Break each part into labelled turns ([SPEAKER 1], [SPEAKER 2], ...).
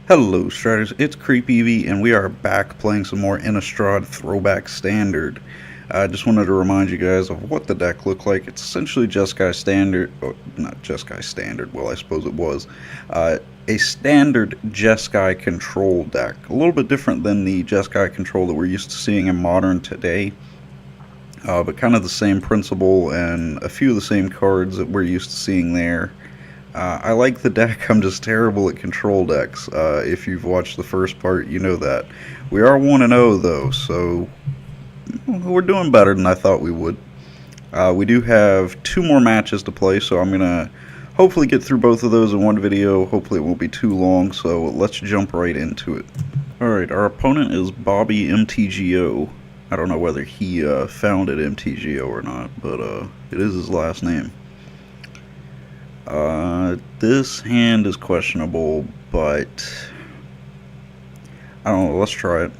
[SPEAKER 1] Hello, Striders. It's CreepEvee, and we are back playing some more Innistrad Throwback Standard. I just wanted to remind you guys of what the deck looked like. It's essentially Jeskai Standard, or not Jeskai Standard, well, I suppose it was. A standard Jeskai control deck. A little bit different than the Jeskai control that we're used to seeing in Modern today. But kind of the same principle and a few of the same cards that we're used to seeing there. I like the deck. I'm just terrible at control decks. If you've watched the first part, you know that. We are 1-0 though, so we're doing better than I thought we would. We do have 2 more matches to play, so I'm going to hopefully get through both of those in one video. Hopefully it won't be too long, so let's jump right into it. Alright, our opponent is Bobby MTGO. I don't know whether he founded MTGO or not, but it is his last name. This hand is questionable, but I don't know, let's try it.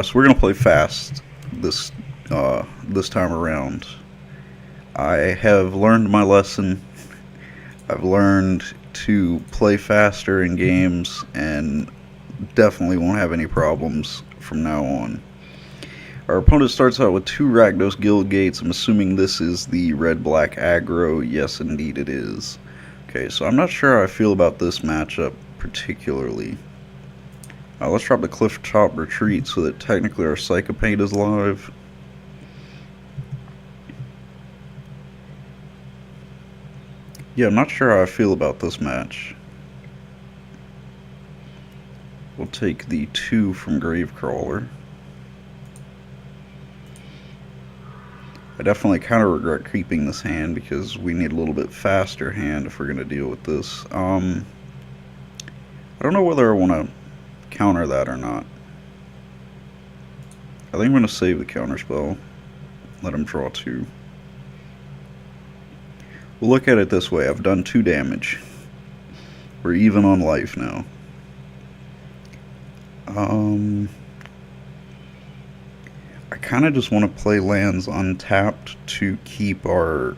[SPEAKER 1] So we're gonna play fast this time around. I have learned my lesson. I've learned to play faster in games and definitely won't have any problems from now on. Our opponent starts out with 2 Rakdos Guild Gates. I'm assuming this is the red-black aggro. Yes, indeed it is. Okay, so I'm not sure how I feel about this matchup particularly. Let's drop the Cliff Top Retreat so that technically our Psychopate is live. Yeah, I'm not sure how I feel about this match. We'll take the 2 from Gravecrawler. I definitely kind of regret keeping this hand because we need a little bit faster hand if we're going to deal with this. I don't know whether I want to counter that or not. I think I'm going to save the counter spell. Let him draw 2. We'll look at it this way. I've done 2 damage. We're even on life now. I kind of just want to play lands untapped to keep our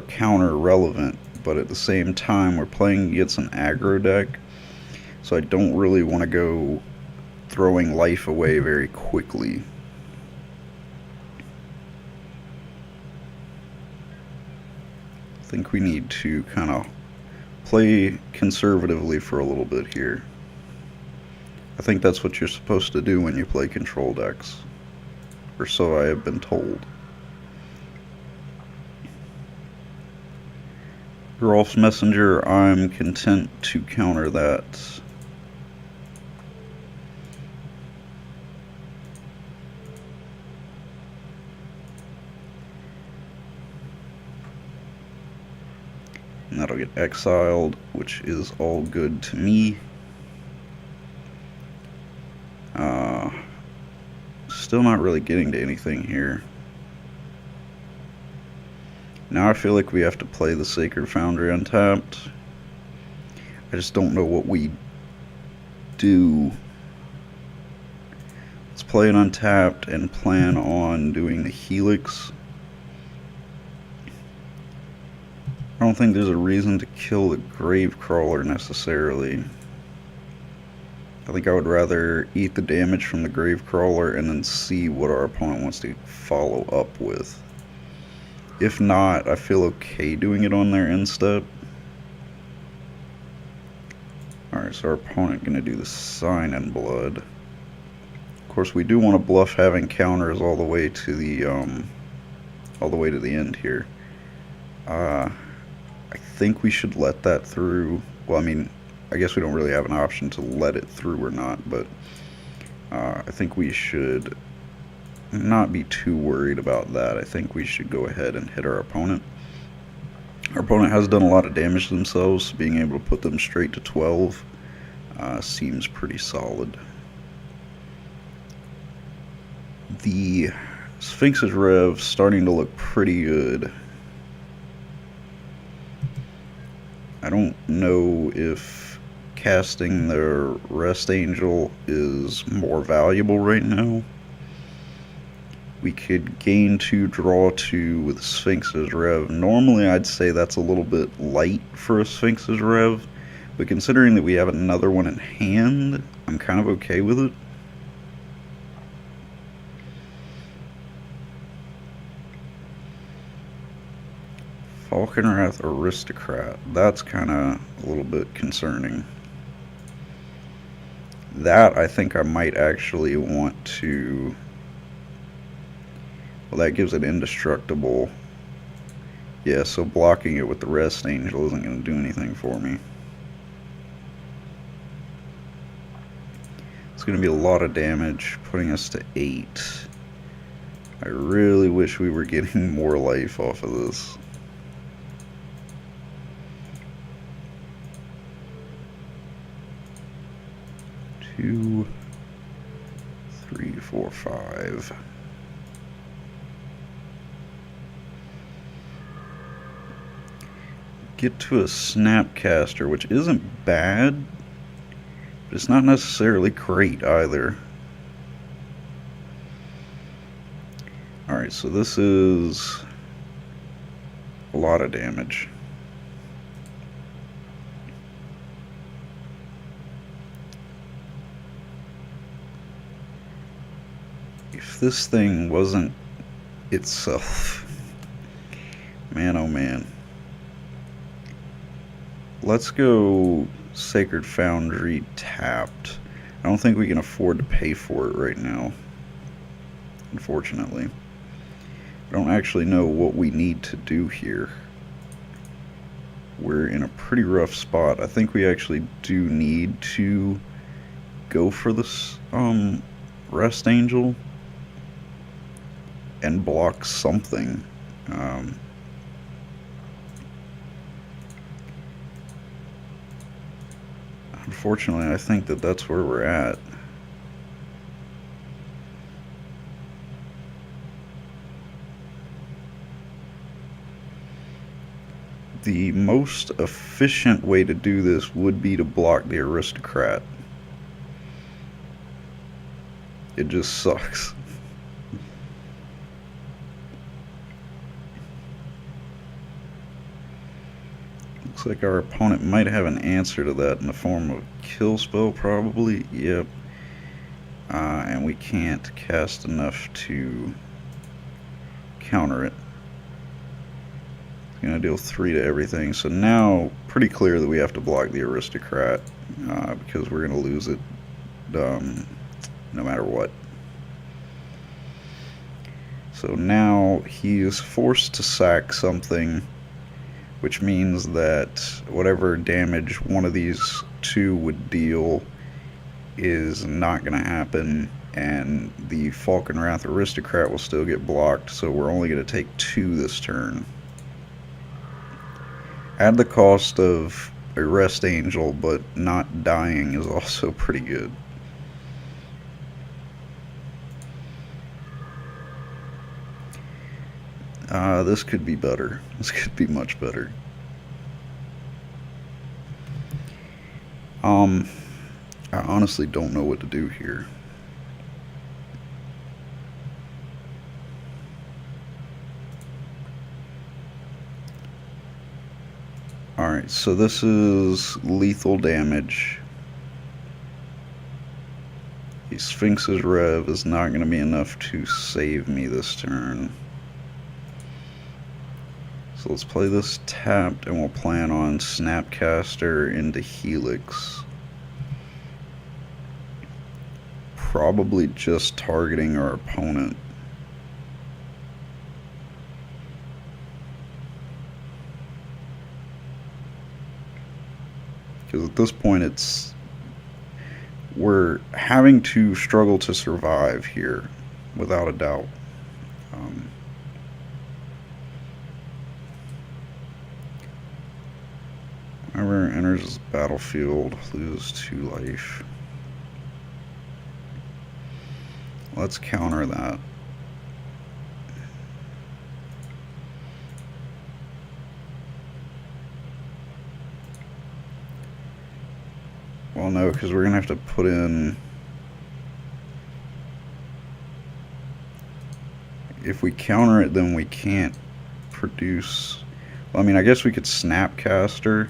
[SPEAKER 1] counter relevant, but at the same time we're playing against an aggro deck, so I don't really want to go throwing life away very quickly. I think we need to kind of play conservatively for a little bit here. I think that's what you're supposed to do when you play control decks, or so I have been told. Rolf's Messenger, I'm content to counter that. And that'll get exiled, which is all good to me. Still not really getting to anything here. Now I feel like we have to play the Sacred Foundry untapped. I just don't know what we do. Let's play it untapped and plan on doing the Helix. I don't think there's a reason to kill the Gravecrawler necessarily. I think I would rather eat the damage from the Gravecrawler and then see what our opponent wants to follow up with. If not, I feel okay doing it on their end step. Alright, so our opponent going to do the Sign in Blood. Of course, we do want to bluff having counters all the way to the end here. I think we should let that through. Well, I mean, I guess we don't really have an option to let it through or not, but I think we should not be too worried about that. I think we should go ahead and hit our opponent. Our opponent has done a lot of damage to themselves. Being able to put them straight to 12 seems pretty solid. The Sphinx's Rev starting to look pretty good. I don't know if casting the Rest Angel is more valuable right now. We could gain 2, draw 2 with Sphinx's Rev. Normally I'd say that's a little bit light for a Sphinx's Rev, but considering that we have another one in hand, I'm kind of okay with it. Falconwrath Aristocrat, that's kind of a little bit concerning. That I think I might actually want to... Well, that gives it indestructible. Yeah, so blocking it with the Rest Angel isn't going to do anything for me. It's going to be a lot of damage, putting us to 8. I really wish we were getting more life off of this. Two, 3, 4, 5. Get to a Snapcaster, which isn't bad, but it's not necessarily great either. Alright, so this is a lot of damage. If this thing wasn't itself, man oh man. Let's go Sacred Foundry tapped. I don't think we can afford to pay for it right now, unfortunately. I don't actually know what we need to do here. We're in a pretty rough spot. I think we actually do need to go for this Rest Angel and block something. Unfortunately, I think that that's where we're at. The most efficient way to do this would be to block the Aristocrat. It just sucks. Looks like our opponent might have an answer to that in the form of kill spell, probably. Yep. And we can't cast enough to counter it. It's gonna deal 3 to everything. So now, pretty clear that we have to block the Aristocrat because we're gonna lose it no matter what. So now he is forced to sack something, which means that whatever damage one of these 2 would deal is not going to happen, and the Falconwrath Aristocrat will still get blocked, so we're only going to take 2 this turn. Add the cost of a Rest Angel, but not dying is also pretty good. This could be better. This could be much better. I honestly don't know what to do here. Alright, so this is lethal damage. The Sphinx's Rev is not going to be enough to save me this turn. So let's play this tapped, and we'll plan on Snapcaster into Helix. Probably just targeting our opponent. Because at this point we're having to struggle to survive here, without a doubt. Whoever enters the battlefield loses 2 life. Let's counter that. Well, no, because we're going to have to put in if we counter it, then we can't produce. Well, I mean, I guess we could Snapcaster.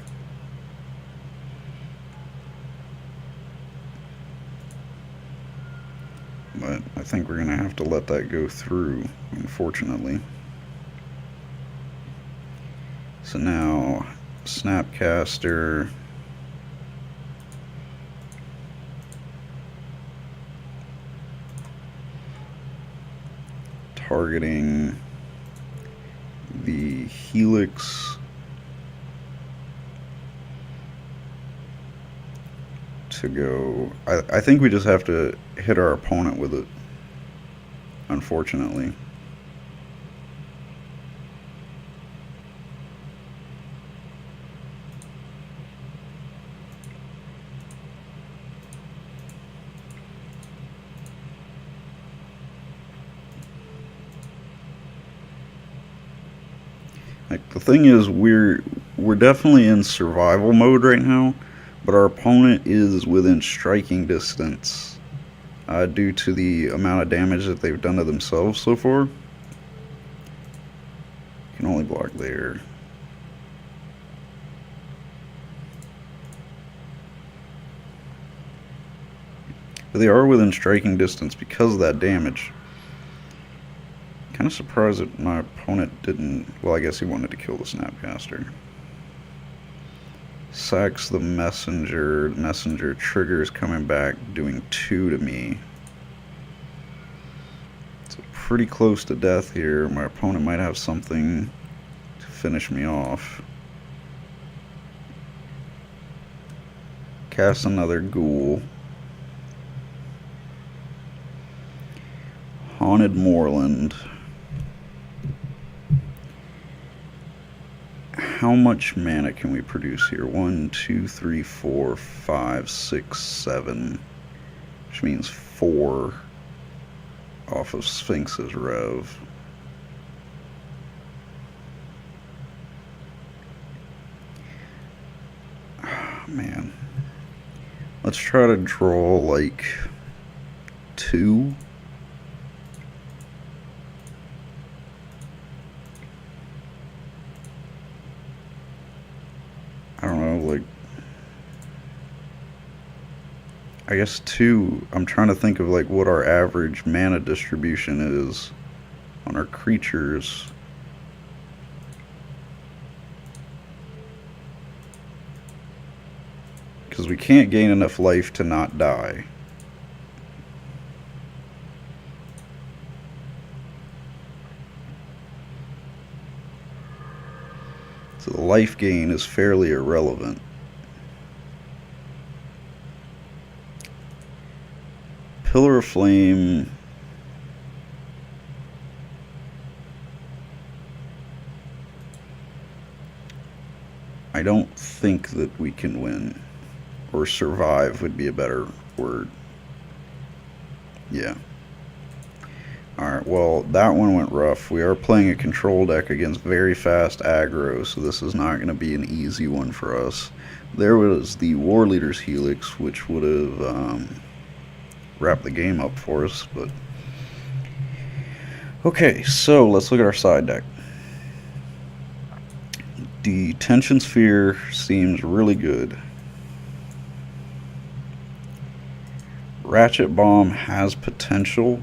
[SPEAKER 1] But I think we're going to have to let that go through, unfortunately. So now, Snapcaster. Targeting the helix to go. I think we just have to hit our opponent with it, unfortunately. Like, the thing is, we're definitely in survival mode right now, but our opponent is within striking distance due to the amount of damage that they've done to themselves so far. Can only block there. But they are within striking distance because of that damage. Kind of surprised that my opponent didn't. Well, I guess he wanted to kill the Snapcaster. Sacks the messenger. Messenger triggers coming back, doing 2 to me. So pretty close to death here. My opponent might have something to finish me off. Cast another ghoul. Haunted Moorland. How much mana can we produce here? 1, 2, 3, 4, 5, 6, 7. Which means 4 off of Sphinx's Rev. Man. Let's try to draw like 2. I don't know, like, I guess 2. I'm trying to think of like what our average mana distribution is on our creatures. Because we can't gain enough life to not die. So the life gain is fairly irrelevant. Pillar of Flame. I don't think that we can win. Or survive would be a better word. Yeah. Alright, well, that one went rough. We are playing a control deck against very fast aggro, so this is not going to be an easy one for us. There was the War Leader's Helix, which would have wrapped the game up for us, but... Okay, so let's look at our side deck. Detention Sphere seems really good. Ratchet Bomb has potential.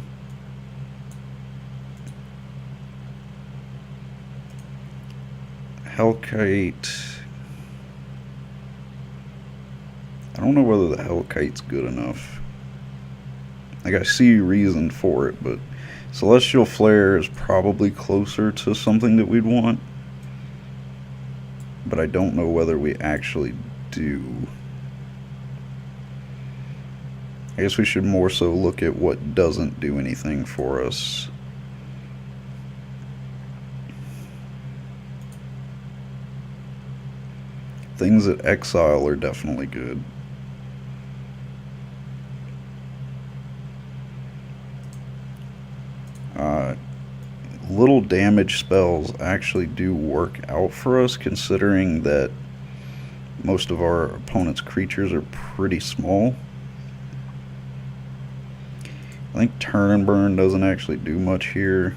[SPEAKER 1] Hellkite. I don't know whether the Hellkite's good enough. Like, I see reason for it, but Celestial Flare is probably closer to something that we'd want. But I don't know whether we actually do. I guess we should more so look at what doesn't do anything for us. Things that exile are definitely good. Little damage spells actually do work out for us, considering that most of our opponent's creatures are pretty small. I think Turn and Burn doesn't actually do much here.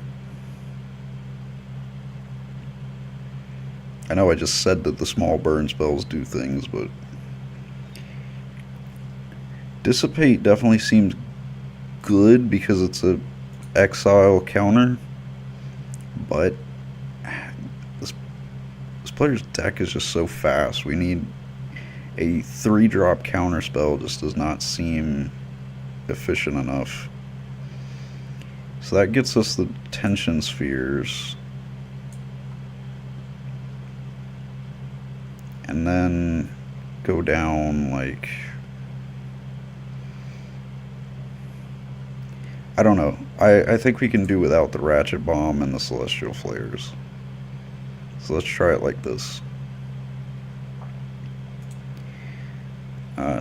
[SPEAKER 1] I know I just said that the small burn spells do things, but Dissipate definitely seems good because it's a exile counter, but this player's deck is just so fast. We need a 3-drop counter spell. Just does not seem efficient enough. So that gets us the tension spheres. And then go down like, I don't know. I think we can do without the Ratchet Bomb and the Celestial Flares. So let's try it like this.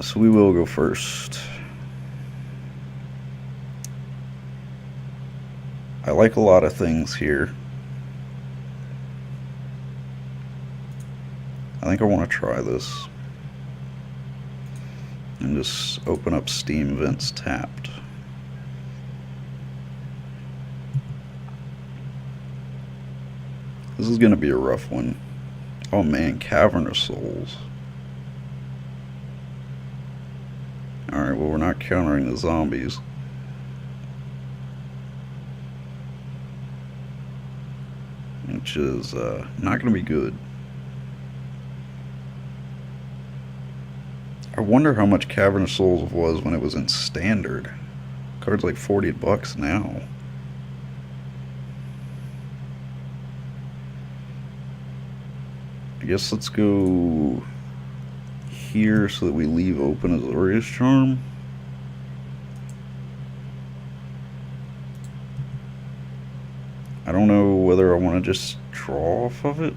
[SPEAKER 1] So we will go first. I like a lot of things here. I think I want to try this. And just open up Steam Vents tapped. This is going to be a rough one. Oh man, Cavernous Souls. Alright, well we're not countering the zombies. Which is not going to be good. I wonder how much Cavernous Souls was when it was in Standard. Card's like $40 now. I guess let's go here so that we leave open Azorius Charm. I don't know whether I want to just draw off of it,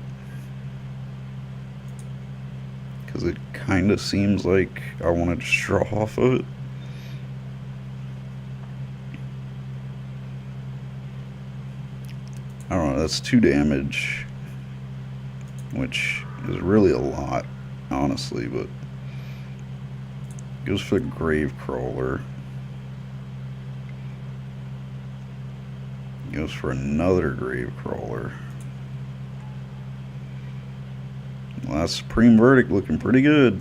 [SPEAKER 1] because it kind of seems like I want to just draw off of it. I don't know, that's 2 damage, which is really a lot, honestly, but goes for the Gravecrawler. Goes for another Gravecrawler. Well, that's Supreme Verdict looking pretty good.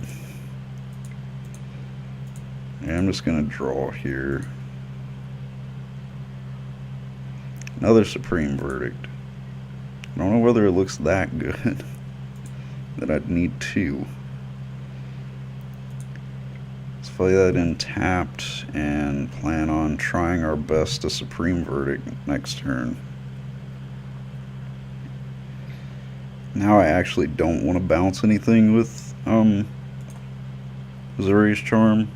[SPEAKER 1] And I'm just going to draw here. Another Supreme Verdict. I don't know whether it looks that good that I'd need 2. Let's play that in tapped and plan on trying our best to Supreme Verdict next turn. Now I actually don't want to bounce anything with Azorius Charm.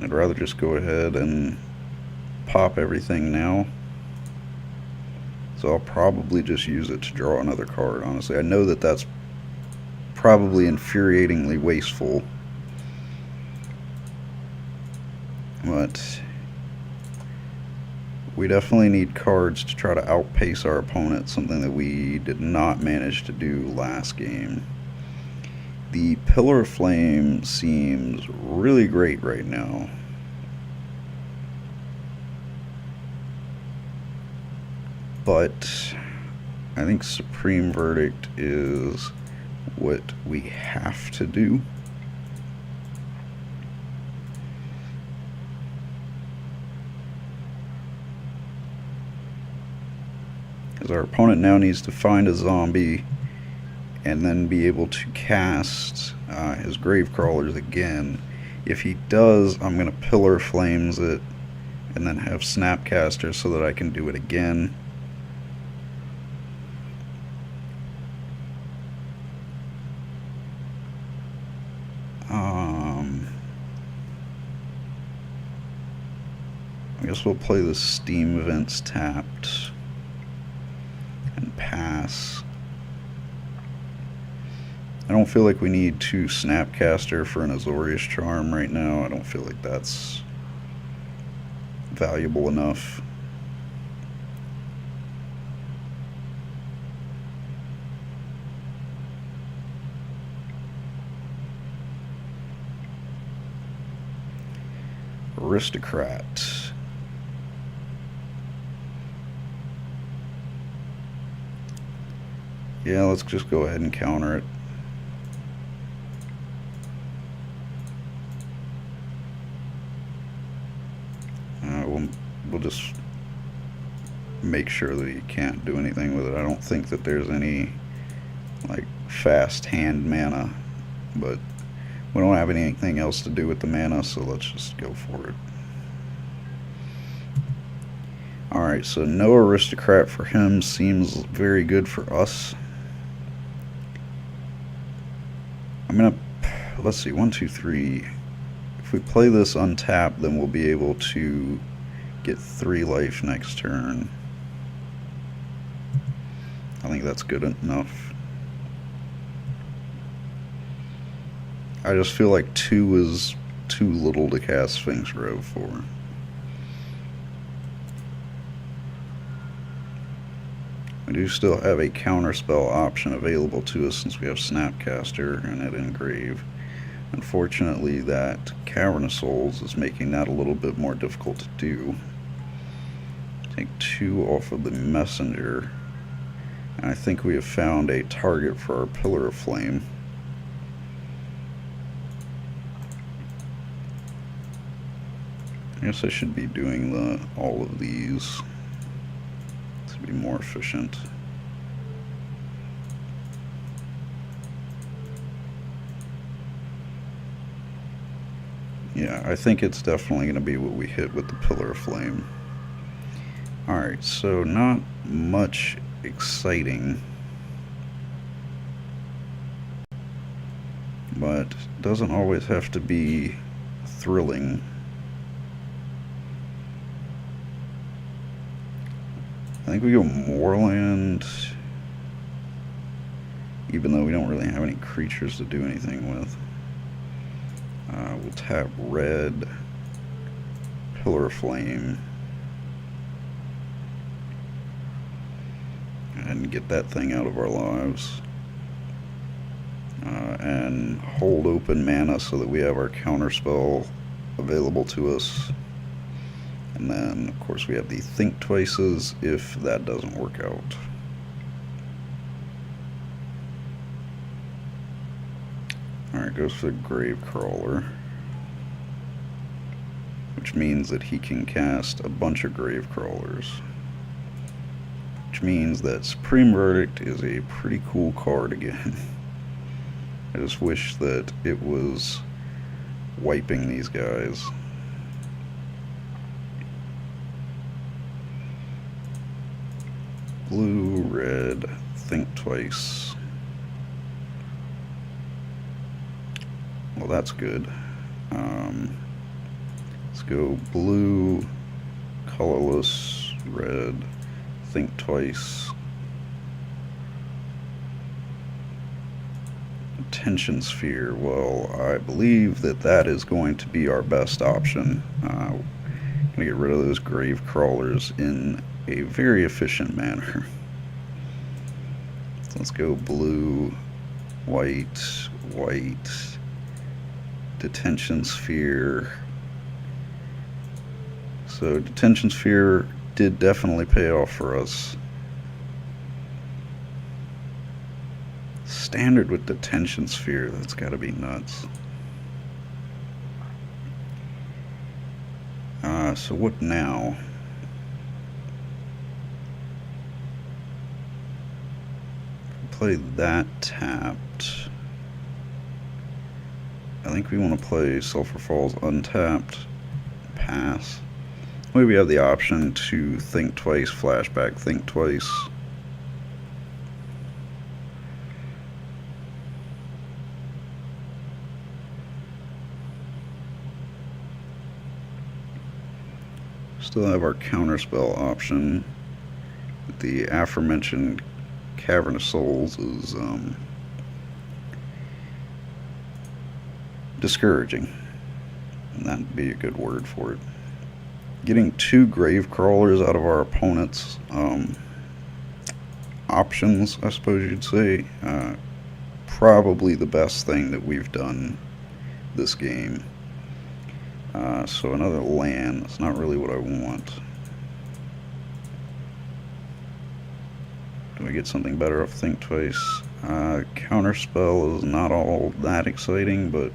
[SPEAKER 1] I'd rather just go ahead and pop everything now. So I'll probably just use it to draw another card, honestly. I know that that's probably infuriatingly wasteful, but we definitely need cards to try to outpace our opponent, something that we did not manage to do last game. The Pillar of Flame seems really great right now. But I think Supreme Verdict is what we have to do. Because our opponent now needs to find a zombie and then be able to cast his Gravecrawlers again. If he does, I'm going to Pillar Flames it and then have Snapcaster so that I can do it again. I guess we'll play the Steam Events tapped and pass. I don't feel like we need 2 Snapcaster for an Azorius Charm right now. I don't feel like that's valuable enough. Aristocrat. Yeah, let's just go ahead and counter it. We'll just make sure that he can't do anything with it. I don't think that there's any like fast hand mana, but we don't have anything else to do with the mana, so let's just go for it. Alright, so no aristocrat for him seems very good for us. I'm gonna, let's see, 1, 2, 3. If we play this untapped, then we'll be able to get 3 life next turn. I think that's good enough. I just feel like 2 is too little to cast Sphinx Grove for. We do still have a counterspell option available to us since we have Snapcaster and it Engrave. Unfortunately, that Cavern of Souls is making that a little bit more difficult to do. Take 2 off of the Messenger, and I think we have found a target for our Pillar of Flame. I guess I should be doing all of these to be more efficient. Yeah, I think it's definitely going to be what we hit with the Pillar of Flame. Alright, so not much exciting, but doesn't always have to be thrilling. I think we go Moorland, even though we don't really have any creatures to do anything with. We'll tap red, Pillar of Flame, and get that thing out of our lives. And hold open mana so that we have our counterspell available to us. And then, of course, we have the Think Twices if that doesn't work out. Alright, goes for the Gravecrawler, which means that he can cast a bunch of Gravecrawlers. Which means that Supreme Verdict is a pretty cool card again. I just wish that it was wiping these guys. Blue, red, Think Twice. Well, that's good. Let's go blue, colorless, red, Think Twice. Attention Sphere. Well, I believe that that is going to be our best option. Gonna get rid of those grave crawlers in a very efficient manner. So let's go blue, white, white, Detention Sphere. So Detention Sphere did definitely pay off for us. Standard with Detention Sphere, that's gotta be nuts. So what now? Play that tapped. I think we want to play Sulphur Falls untapped. Pass. Maybe we have the option to Think Twice, flashback, Think Twice. Still have our counterspell option. The aforementioned Cavern of Souls is discouraging, and that'd be a good word for it. Getting 2 grave crawlers out of our opponent's options, I suppose you'd say, probably the best thing that we've done this game. So another land, that's not really what I want. Do we get something better off Think Twice? Counterspell is not all that exciting, but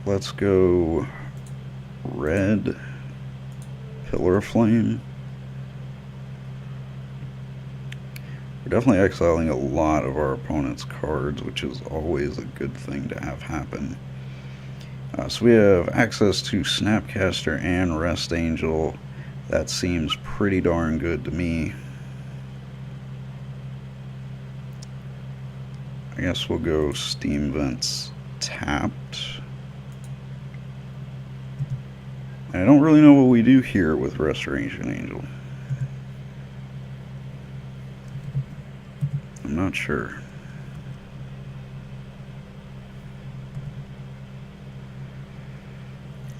[SPEAKER 1] let's go red, Pillar of Flame. We're definitely exiling a lot of our opponent's cards, which is always a good thing to have happen. So we have access to Snapcaster and Rest Angel. That seems pretty darn good to me. I guess we'll go Steam Vents tapped. I don't really know what we do here with Restoration Angel. I'm not sure.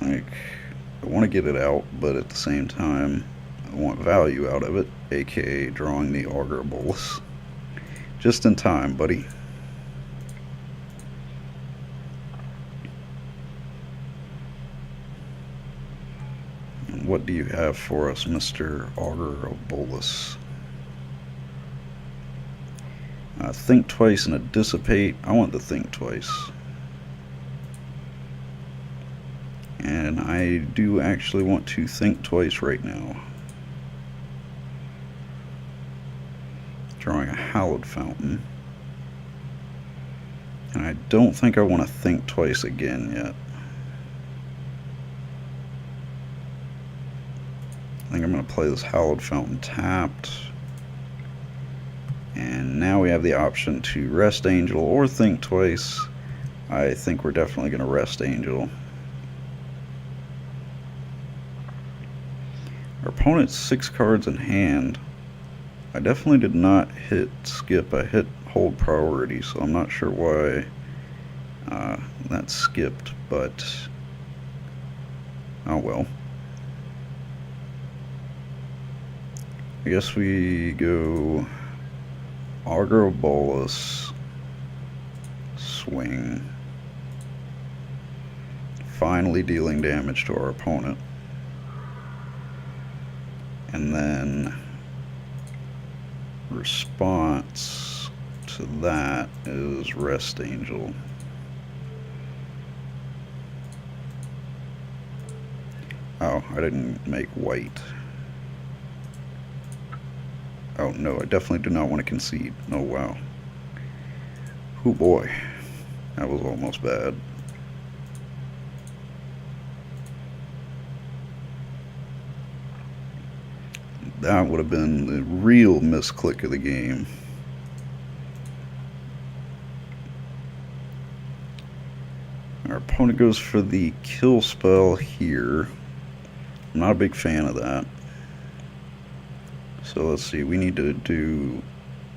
[SPEAKER 1] Like, I want to get it out, but at the same time, I want value out of it, aka drawing the Augur Bolus. Just in time, buddy. And what do you have for us, Mr. Augur Bolus? Think Twice and a Dissipate. I want the Think Twice. And I do actually want to Think Twice right now. Drawing a Hallowed Fountain. And I don't think I want to Think Twice again yet. I think I'm going to play this Hallowed Fountain tapped. And now we have the option to Rest Angel or Think Twice. I think we're definitely going to Rest Angel. Our opponent's 6 cards in hand. I definitely did not hit skip. I hit hold priority, so I'm not sure why that skipped, but oh well. I guess we go Augur Bolus, swing, finally dealing damage to our opponent, and then response to that is Rest Angel. Oh, I didn't make white. Oh no, I definitely do not want to concede. Oh wow. Oh boy. That was almost bad. That would have been the real misclick of the game. Our opponent goes for the kill spell here. I'm not a big fan of that. So let's see, we need to do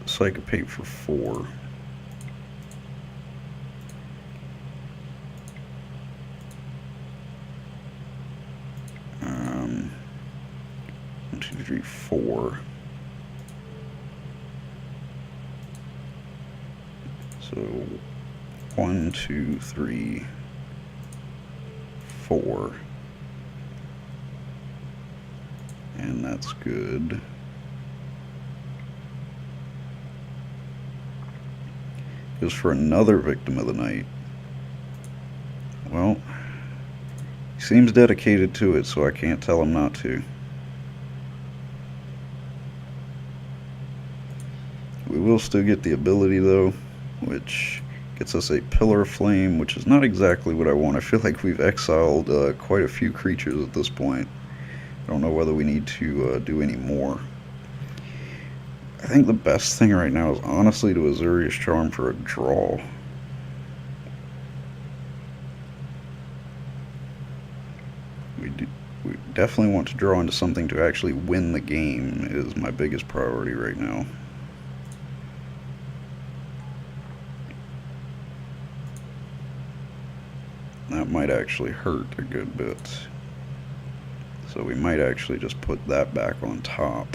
[SPEAKER 1] Psychopate for 4. One, 2, 3, 4. So 1, 2, 3, 4. And that's good. Goes for another Victim of the Night. Well, he seems dedicated to it, so I can't tell him not to. We will still get the ability though, which gets us a Pillar of Flame, which is not exactly what I want. I feel like we've exiled quite a few creatures at this point. I don't know whether we need to do any more. I think the best thing right now is honestly to Azurius Charm for a draw. We definitely want to draw into something to actually win the game is my biggest priority right now. That might actually hurt a good bit. So we might actually just put that back on top.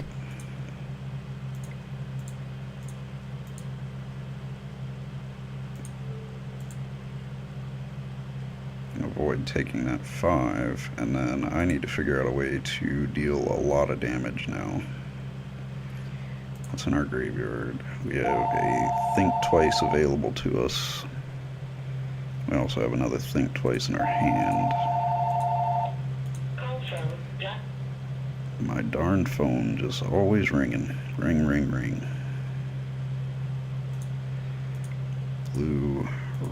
[SPEAKER 1] Avoid taking that 5, and then I need to figure out a way to deal a lot of damage now. What's in our graveyard? We have a Think Twice available to us. We also have another Think Twice in our hand. My darn phone just always ringing. Ring, ring, ring. Blue,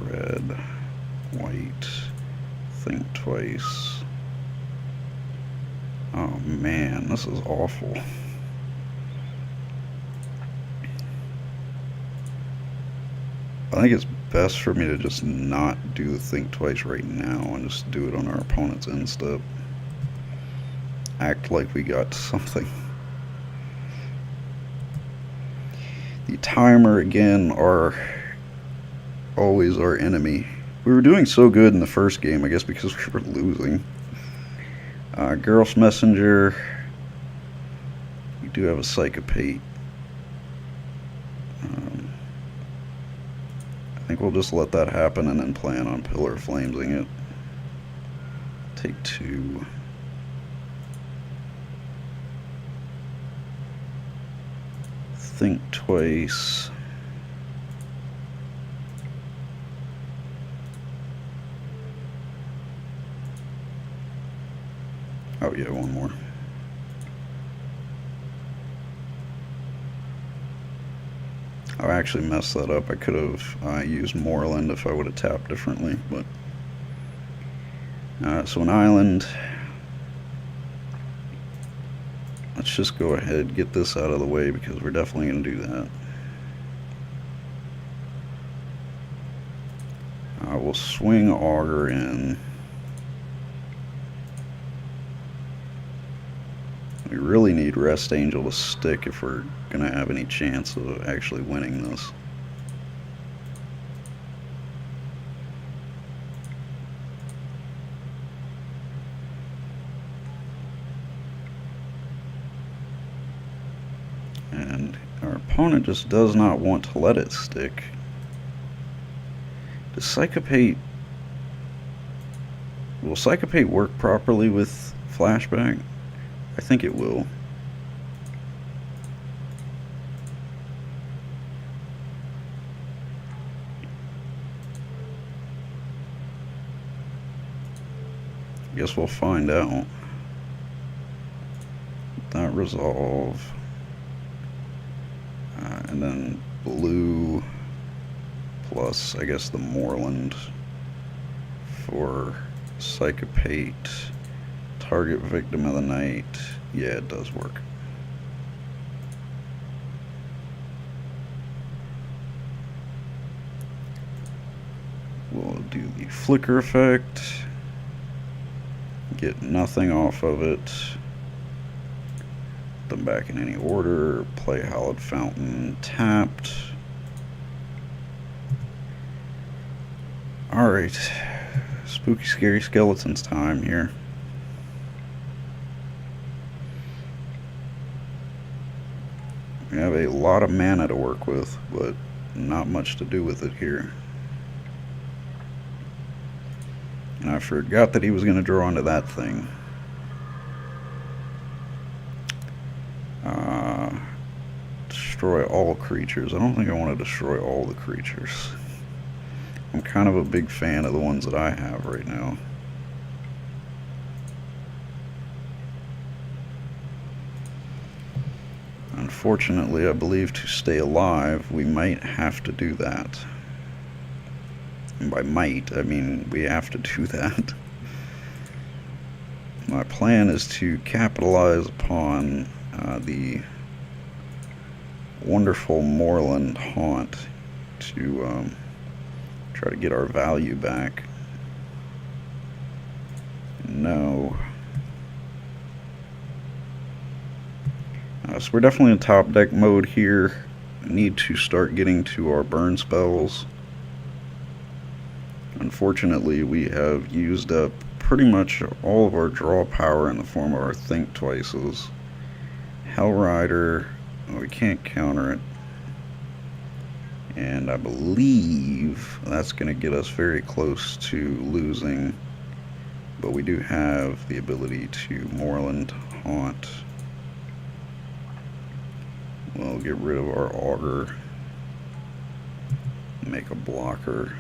[SPEAKER 1] red, white, Think Twice. Oh man, this is awful. I think it's best for me to just not do the Think Twice right now and just do it on our opponent's end step. Act like we got something. The timer again are always our enemy. We were doing so good in the first game, I guess because we were losing. Girl's Messenger. We do have a Psychopate. I think we'll just let that happen and then plan on Pillar Flamesing it. Take 2. Think Twice. Oh yeah, one more. I actually messed that up. I could have used Moreland if I would have tapped differently, but so an island. Let's just go ahead and get this out of the way because we're definitely going to do that. We'll swing Augur in. We really need Rest Angel to stick if we're going to have any chance of actually winning this. And our opponent just does not want to let it stick. Does Psychopate... Will Psychopate work properly with Flashback? I think it will. Guess we'll find out. That resolve. And then blue plus, I guess, the Moreland for Psychopate. Target victim of the night. Yeah, it does work. We'll do the flicker effect. Get nothing off of it. Them back in any order. Play Hallowed Fountain tapped. Alright. Spooky Scary Skeletons time here. We have a lot of mana to work with, but not much to do with it here. And I forgot that he was going to draw into that thing. Destroy all creatures. I don't think I want to destroy all the creatures. I'm kind of a big fan of the ones that I have right now. Unfortunately, I believe to stay alive, we might have to do that. And by might, I mean we have to do that. My plan is to capitalize upon the wonderful Moreland haunt to try to get our value back. No. So we're definitely in top deck mode here. Need to start getting to our burn spells. Unfortunately, we have used up pretty much all of our draw power in the form of our Think Twices. Hellrider, well, we can't counter it. And I believe that's going to get us very close to losing. But we do have the ability to Moreland Haunt. We'll get rid of our auger. Make a blocker.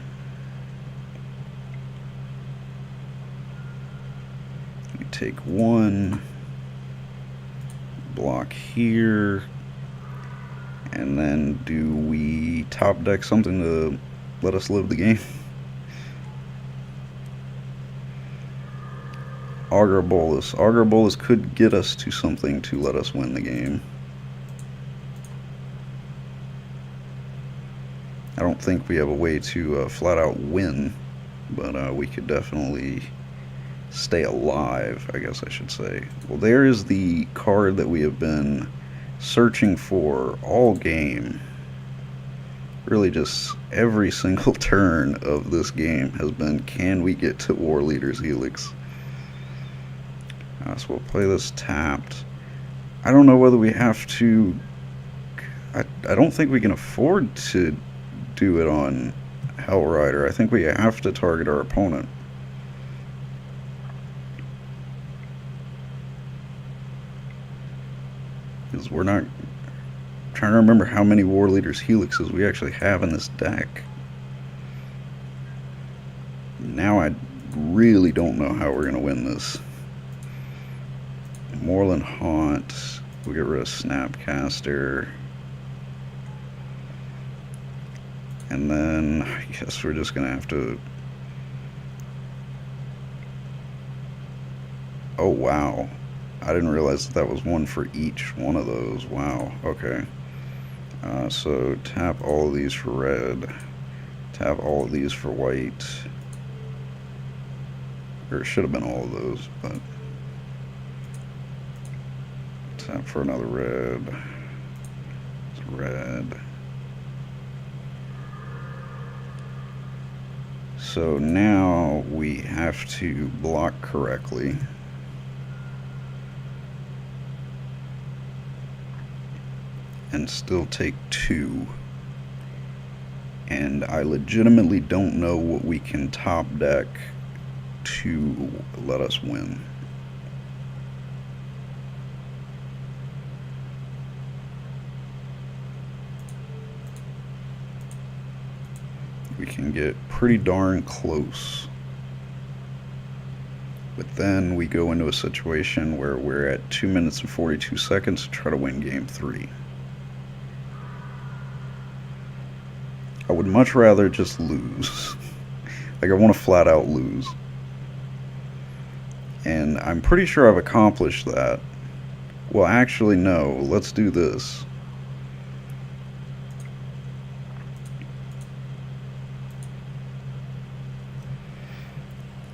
[SPEAKER 1] We take one block here, and then do we top deck something to let us live the game? Augur Bolus. Augur Bolus could get us to something to let us win the game. I don't think we have a way to flat out win, but we could definitely stay alive, I guess I should say. Well, there is the card that we have been searching for all game. Really just every single turn of this game has been, can we get to War Leader's Helix? So we'll play this tapped. I don't know whether we have to... I don't think we can afford to do it on Hellrider. I think we have to target our opponent. Because we're not... trying to remember how many War Leaders Helixes we actually have in this deck. Now I really don't know how we're going to win this. Moorland Haunt. We'll get rid of Snapcaster. And then I guess we're just going to have to... Oh, wow. I didn't realize that was one for each one of those. Wow. Okay. So tap all of these for red. Tap all of these for white. Or it should have been all of those, but... Tap for another red. It's red. So now we have to block correctly. And still take 2. And I legitimately don't know what we can top deck to let us win. We can get pretty darn close. But then we go into a situation where we're at 2 minutes and 42 seconds to try to win game 3. I would much rather just lose. Like, I want to flat out lose. And I'm pretty sure I've accomplished that. Well, actually, no. Let's do this.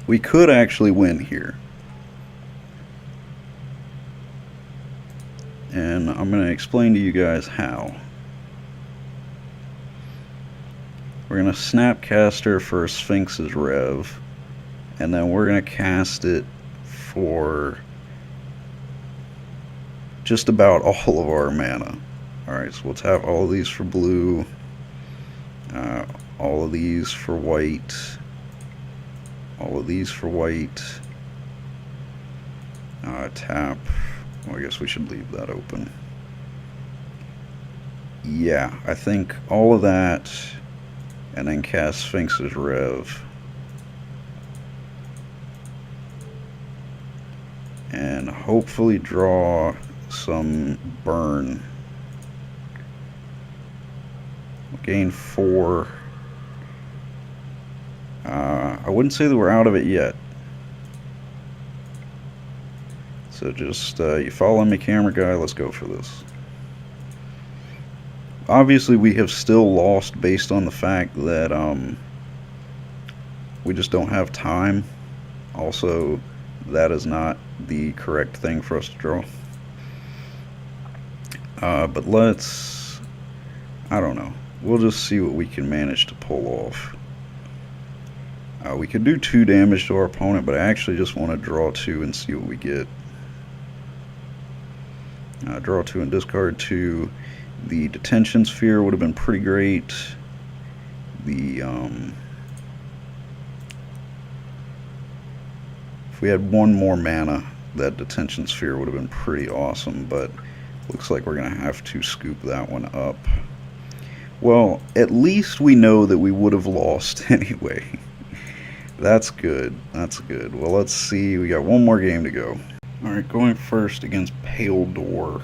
[SPEAKER 1] We could actually win here. And I'm going to explain to you guys how. We're going to Snapcaster for Sphinx's Rev, and then we're going to cast it for just about all of our mana. Alright, so we'll tap all of these for blue, all of these for white, all of these for white, tap, well, I guess we should leave that open. Yeah, I think all of that, and then cast Sphinx's Rev. And hopefully draw some burn. We'll gain 4. I wouldn't say that we're out of it yet. So just, you follow me, camera guy, let's go for this. Obviously, we have still lost based on the fact that we just don't have time. Also, that is not the correct thing for us to draw. But let's... I don't know. We'll just see what we can manage to pull off. We could do 2 damage to our opponent, but I actually just want to draw 2 and see what we get. Draw 2 and discard 2. The Detention Sphere would have been pretty great. The if we had 1 more mana, that Detention Sphere would have been pretty awesome, but Looks like we're going to have to scoop that one up. Well, at least we know that we would have lost anyway. That's good. That's good. Well, let's see. We got one more game to go. Alright, going first against Pale Door.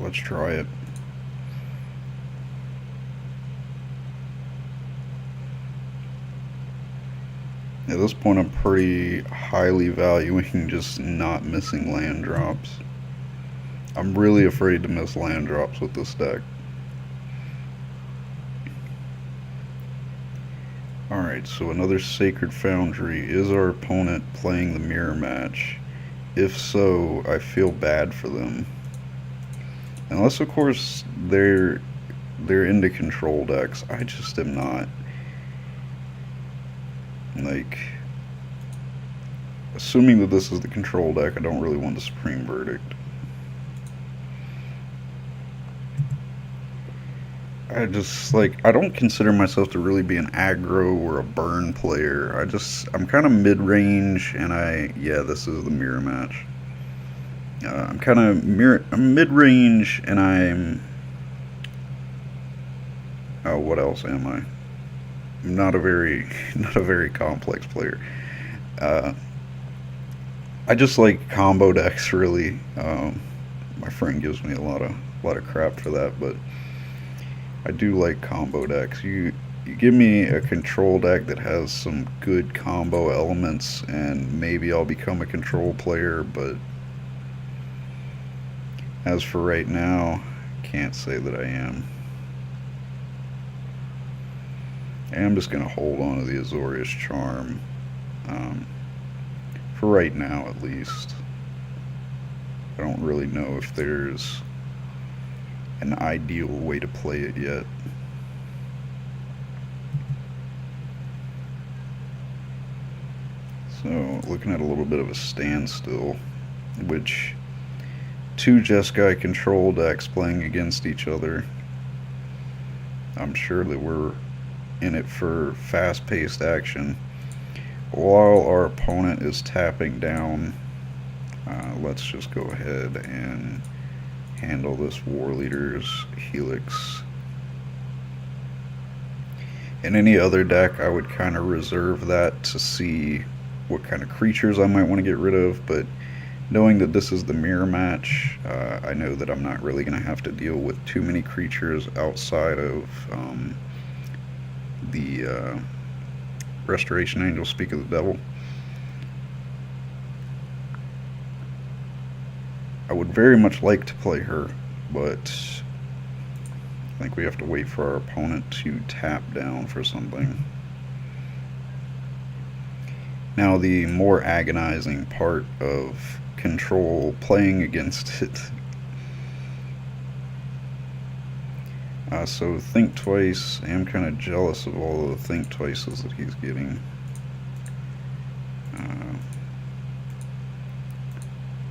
[SPEAKER 1] Let's try it. At this point, I'm pretty highly valuing just not missing land drops. I'm really afraid to miss land drops with this deck. Alright, so another Sacred Foundry. Is our opponent playing the mirror match? If so, I feel bad for them. Unless, of course, they're into control decks. I just am not. Like, assuming that this is the control deck, I don't really want the Supreme Verdict. I don't consider myself to really be an aggro or a burn player. I'm kind of mid-range, and yeah, this is the mirror match. I'm mid-range, and oh, what else am I? I'm not a very complex player. I just like combo decks, really. My friend gives me a lot of crap for that, but I do like combo decks. You give me a control deck that has some good combo elements, and maybe I'll become a control player, but as for right now, can't say that I am. And I'm just going to hold on to the Azorius Charm. For right now, at least. I don't really know if there's an ideal way to play it yet. So, looking at a little bit of a standstill, which two Jeskai control decks playing against each other. I'm sure that we're in it for fast-paced action. While our opponent is tapping down, let's just go ahead and handle this War Leader's Helix. In any other deck, I would kind of reserve that to see what kind of creatures I might want to get rid of, but knowing that this is the mirror match, I know that I'm not really going to have to deal with too many creatures outside of the Restoration Angel, Speak of the Devil. I would very much like to play her, but I think we have to wait for our opponent to tap down for something. Now, the more agonizing part of control playing against it. So Think Twice. I am kind of jealous of all of the Think Twices that he's getting.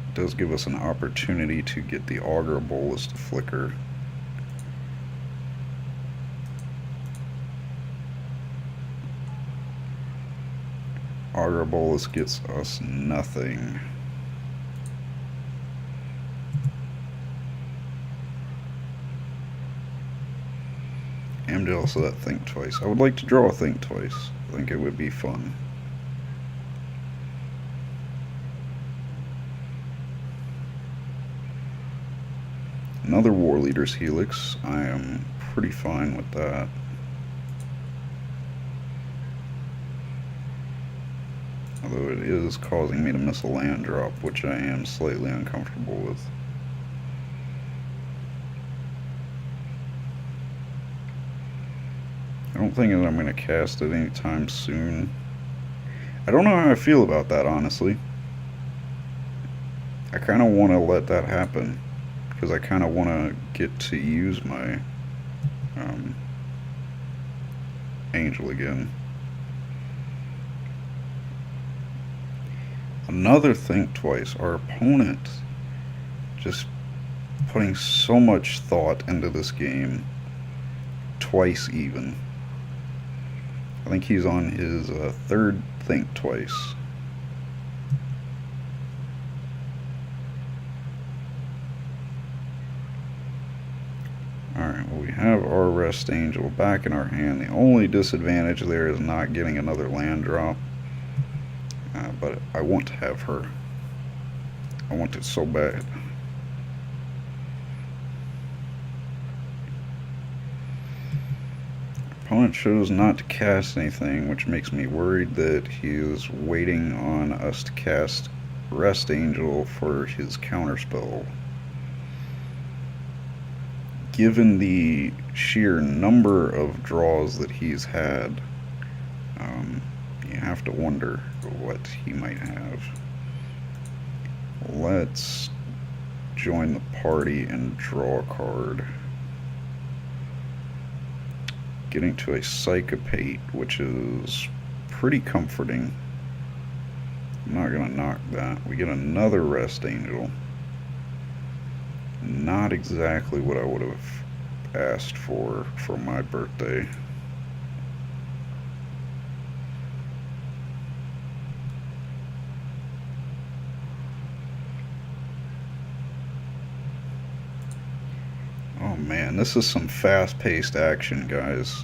[SPEAKER 1] It does give us an opportunity to get the Augur Bolus to flicker. Augur Bolus gets us nothing. I'm jealous of that Think Twice. I would like to draw a Think Twice. I think it would be fun. Another War Leader's Helix. I am pretty fine with that. Although it is causing me to miss a land drop, which I am slightly uncomfortable with. I don't think that I'm going to cast it anytime soon. I don't know how I feel about that, honestly. I kind of want to let that happen, because I kind of want to get to use my Angel again. Another Think Twice. Our opponent just putting so much thought into this game. Twice even. I think he's on his third Think Twice. we have our Rest Angel back in our hand. The only disadvantage there is not getting another land drop. But I want to have her. I want it so bad. Opponent chose not to cast anything, which makes me worried that he is waiting on us to cast Rest Angel for his counterspell. Given the sheer number of draws that he's had, you have to wonder what he might have. Let's join the party and draw a card. Getting to a Psychopate, which is pretty comforting. I'm not going to knock that. We get another Rest Angel. Not exactly what I would have asked for my birthday. Oh man, this is some fast-paced action, guys.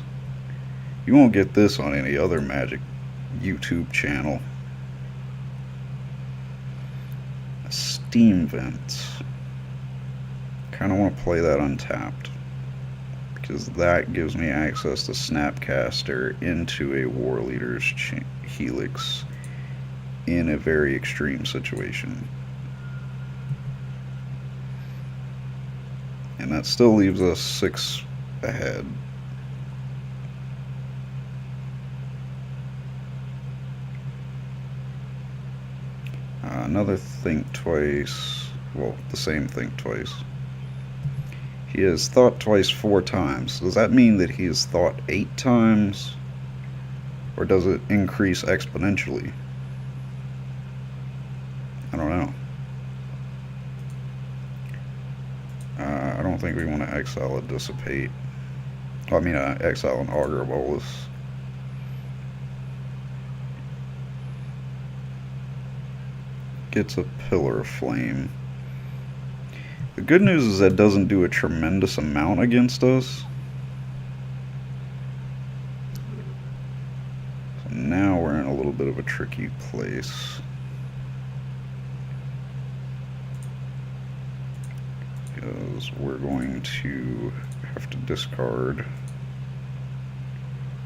[SPEAKER 1] You won't get this on any other Magic YouTube channel. Steam Vents. Kind of want to play that untapped, because that gives me access to Snapcaster into a War Leader's Helix in a very extreme situation. And that still leaves us 6 ahead. Another Think Twice. Well, the same Think Twice. He has thought twice 4 times. Does that mean that he has thought 8 times? Or does it increase exponentially? I don't know. I don't think we want to exile a Dissipate. I mean, exile an Augur Bolus. Gets a Pillar of Flame. The good news is that doesn't do a tremendous amount against us. So now we're in a little bit of a tricky place. Because we're going to have to discard.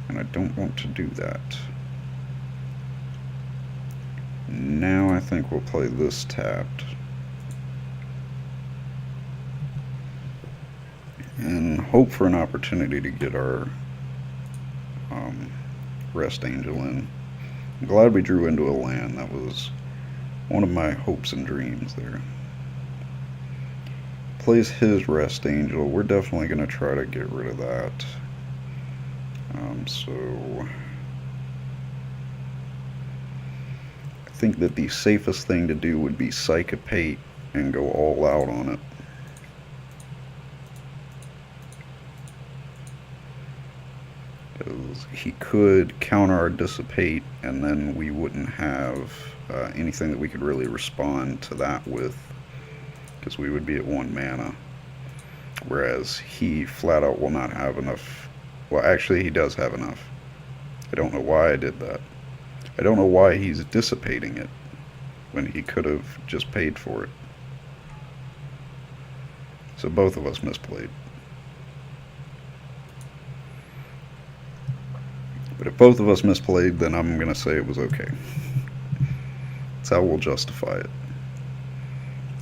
[SPEAKER 1] And I don't want to do that. Now I think we'll play this tapped. And hope for an opportunity to get our Rest Angel in. I'm glad we drew into a land. That was one of my hopes and dreams there. Plays his Rest Angel. We're definitely going to try to get rid of that. So I think that the safest thing to do would be Psychopate and go all out on it. He could counter our Dissipate, and then we wouldn't have anything that we could really respond to that with, because we would be at 1 mana. Whereas he flat out will not have enough. Well, actually, he does have enough. I don't know why I did that. I don't know why he's dissipating it when he could have just paid for it. So both of us misplayed. But if both of us misplayed, then I'm going to say it was okay. That's how we'll justify it.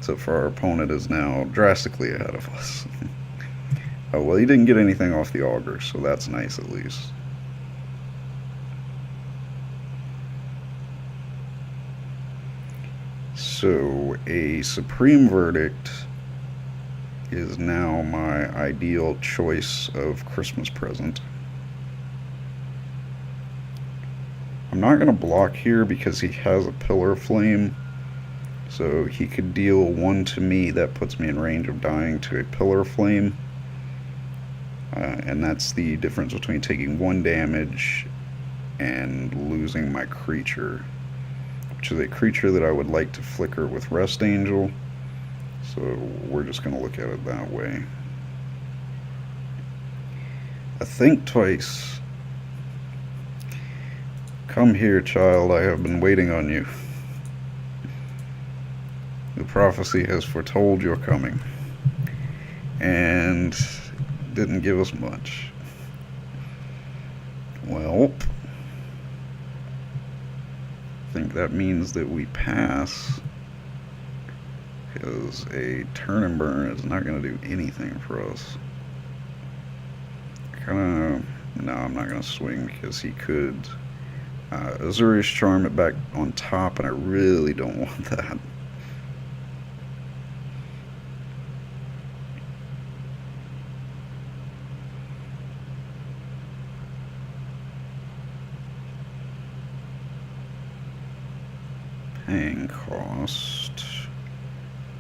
[SPEAKER 1] So for our opponent is now drastically ahead of us. Oh, well, he didn't get anything off the Augur, so that's nice at least. So a Supreme Verdict is now my ideal choice of Christmas present. I'm not going to block here because he has a Pillar of Flame, so he could deal 1 to me. That puts me in range of dying to a Pillar of Flame, and that's the difference between taking 1 damage and losing my creature, which is a creature that I would like to flicker with Rest Angel, so we're just going to look at it that way. Think twice. Come here, child, I have been waiting on you. The prophecy has foretold your coming, and didn't give us much. Well, I think that means that we pass, because a turn and burn is not going to do anything for us. No, I'm not going to swing, because he could Azurius Charm it back on top, and I really don't want that. Paying cost.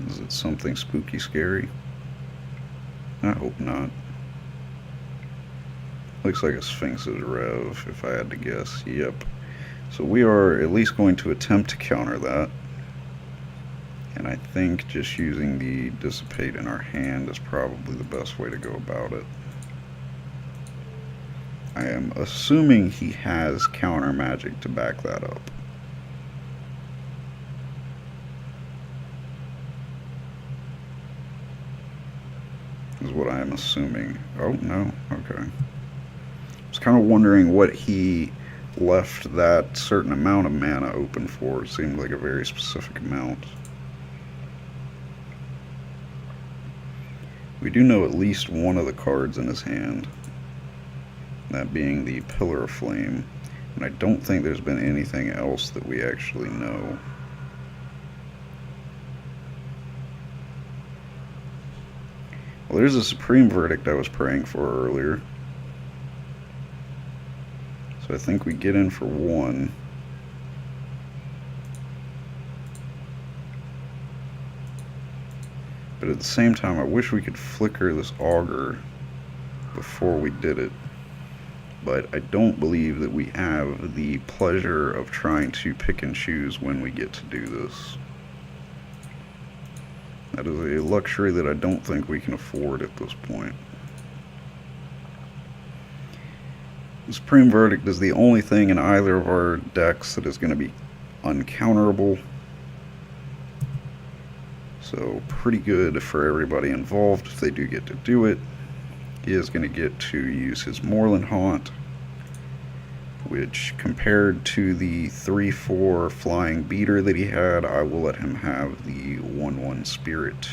[SPEAKER 1] Is it something spooky scary? I hope not. Looks like a Sphinx's Rev, if I had to guess. Yep. So we are at least going to attempt to counter that. And I think just using the Dissipate in our hand is probably the best way to go about it. I am assuming he has counter magic to back that up. Is what I am assuming. Oh, no. Okay. I was kind of wondering what he left that certain amount of mana open for. It seemed like a very specific amount. We do know at least one of the cards in his hand, that being the Pillar of Flame, and I don't think there's been anything else that we actually know. Well, there's a Supreme Verdict I was praying for earlier. So I think we get in for one. But at the same time, I wish we could flicker this Augur before we did it. But I don't believe that we have the pleasure of trying to pick and choose when we get to do this. That is a luxury that I don't think we can afford at this point. The Supreme Verdict is the only thing in either of our decks that is going to be uncounterable. So pretty good for everybody involved if they do get to do it. He is going to get to use his Moorland Haunt, which compared to the 3/4 flying beater that he had, I will let him have the 1/1 Spirit.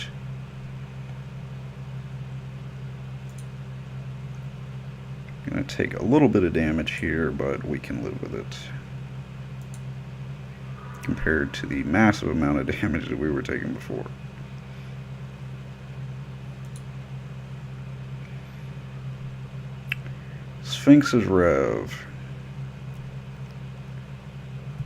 [SPEAKER 1] Going to take a little bit of damage here, but we can live with it compared to the massive amount of damage that we were taking before. Sphinx's Rev.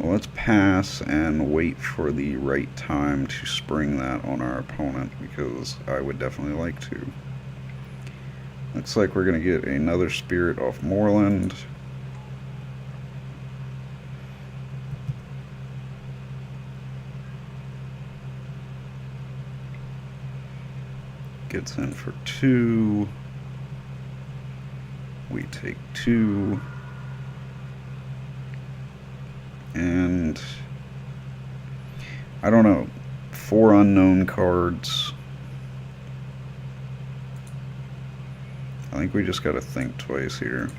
[SPEAKER 1] Well, let's pass and wait for the right time to spring that on our opponent, because I would definitely like to. Looks like we're going to get another Spirit off Moorland. Gets in for 2. We take 2. And I don't know, 4 unknown cards. I think we just gotta think twice here.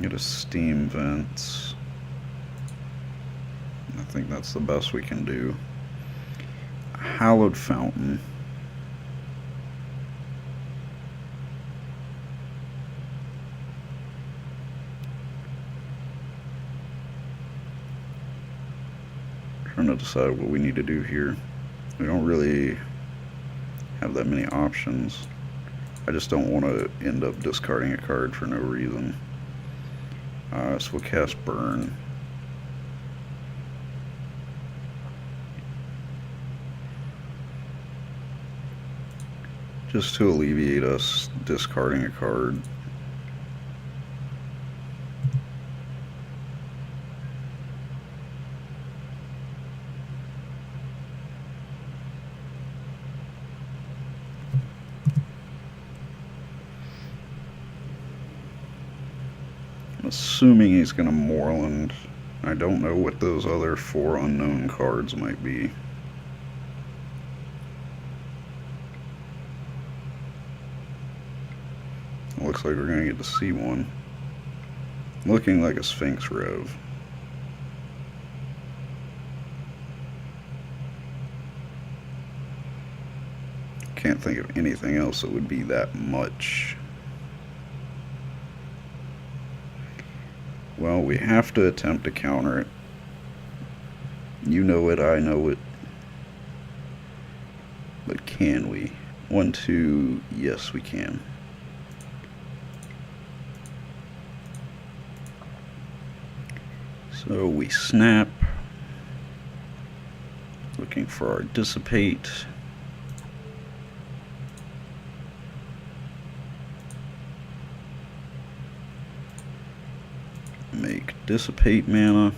[SPEAKER 1] Get a Steam Vents. I think that's the best we can do. Hallowed Fountain. Trying to decide what we need to do here. We don't really have that many options. I just don't want to end up discarding a card for no reason. So we'll cast Burn. Just to alleviate us discarding a card. assuming he's going to Moreland. I don't know what those other 4 unknown cards might be. It looks like we're going to get to see one. Looking like a Sphinx Rev. Can't think of anything else that would be that much. Well, we have to attempt to counter it. You know it, I know it. But can we? 1, 2, yes we can. So we snap. Looking for our dissipate. Make dissipate mana.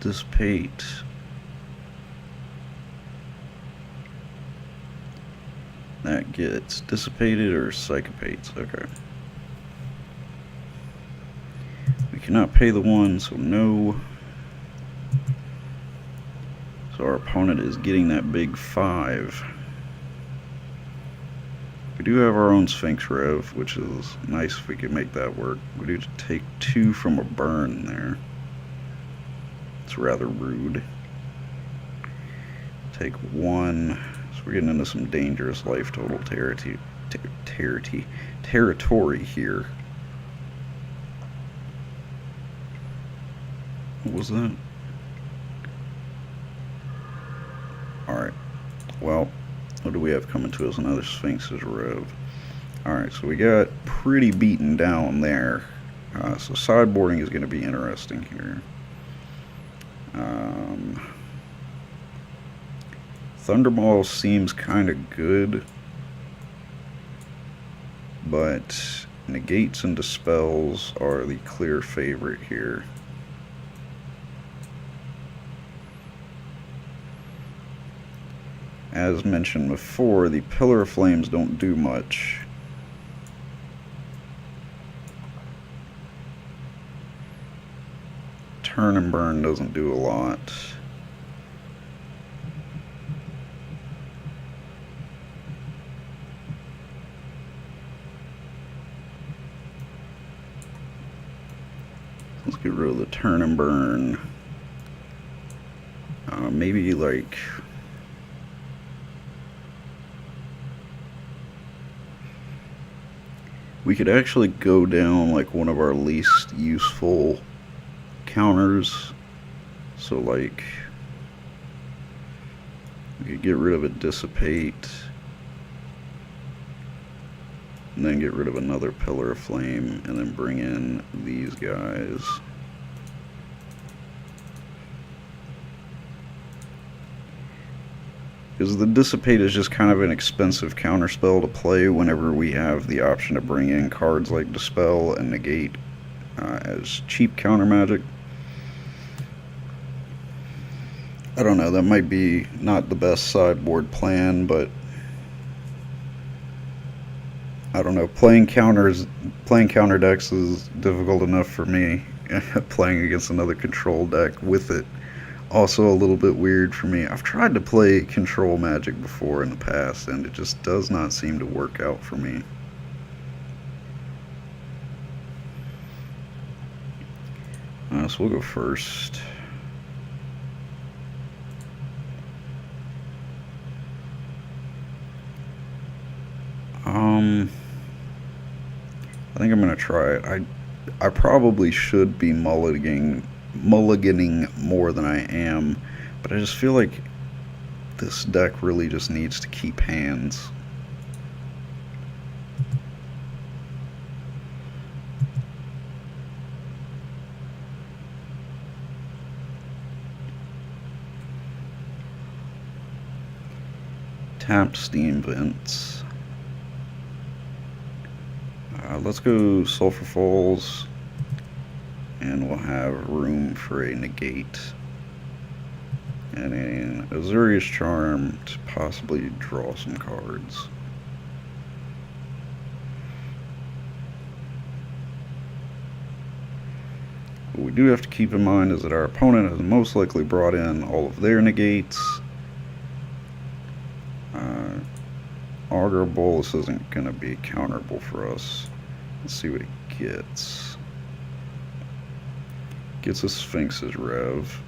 [SPEAKER 1] Dissipate. That gets dissipated or psychopates. Okay. We cannot pay the 1, so no. So our opponent is getting that big 5. We do have our own Sphinx Rev, which is nice if we can make that work. We do take 2 from a burn there. It's rather rude. Take 1. So we're getting into some dangerous life total territory here. What was that? Alright. Well, what do we have coming to us? Another Sphinx's Rev. Alright, so we got pretty beaten down there. So sideboarding is going to be interesting here. Thunderball seems kind of good, but negates and dispels are the clear favorite here. As mentioned before, the Pillar of Flames don't do much. Turn and Burn doesn't do a lot. Let's get rid of the Turn and Burn. Maybe like... we could actually go down like one of our least useful counters. So like we could get rid of a Dissipate and then get rid of another Pillar of Flame and then bring in these guys. Because the Dissipate is just kind of an expensive counterspell to play whenever we have the option to bring in cards like Dispel and Negate as cheap counter magic. I don't know, that might be not the best sideboard plan, but I don't know, playing counter decks is difficult enough for me. Playing against another control deck with it, also a little bit weird for me. I've tried to play control magic before in the past and it just does not seem to work out for me. So we'll go first. I think I'm gonna try it. I probably should be mulliganing more than I am, but I just feel like this deck really just needs to keep hands. Tap Steam Vents. Let's go Sulphur Falls, and we'll have room for a Negate and an Azurius Charm to possibly draw some cards. What we do have to keep in mind is that our opponent has most likely brought in all of their negates. Augur Bolus isn't going to be counterable for us. Let's see what he gets. Gets a Sphinx's Rev.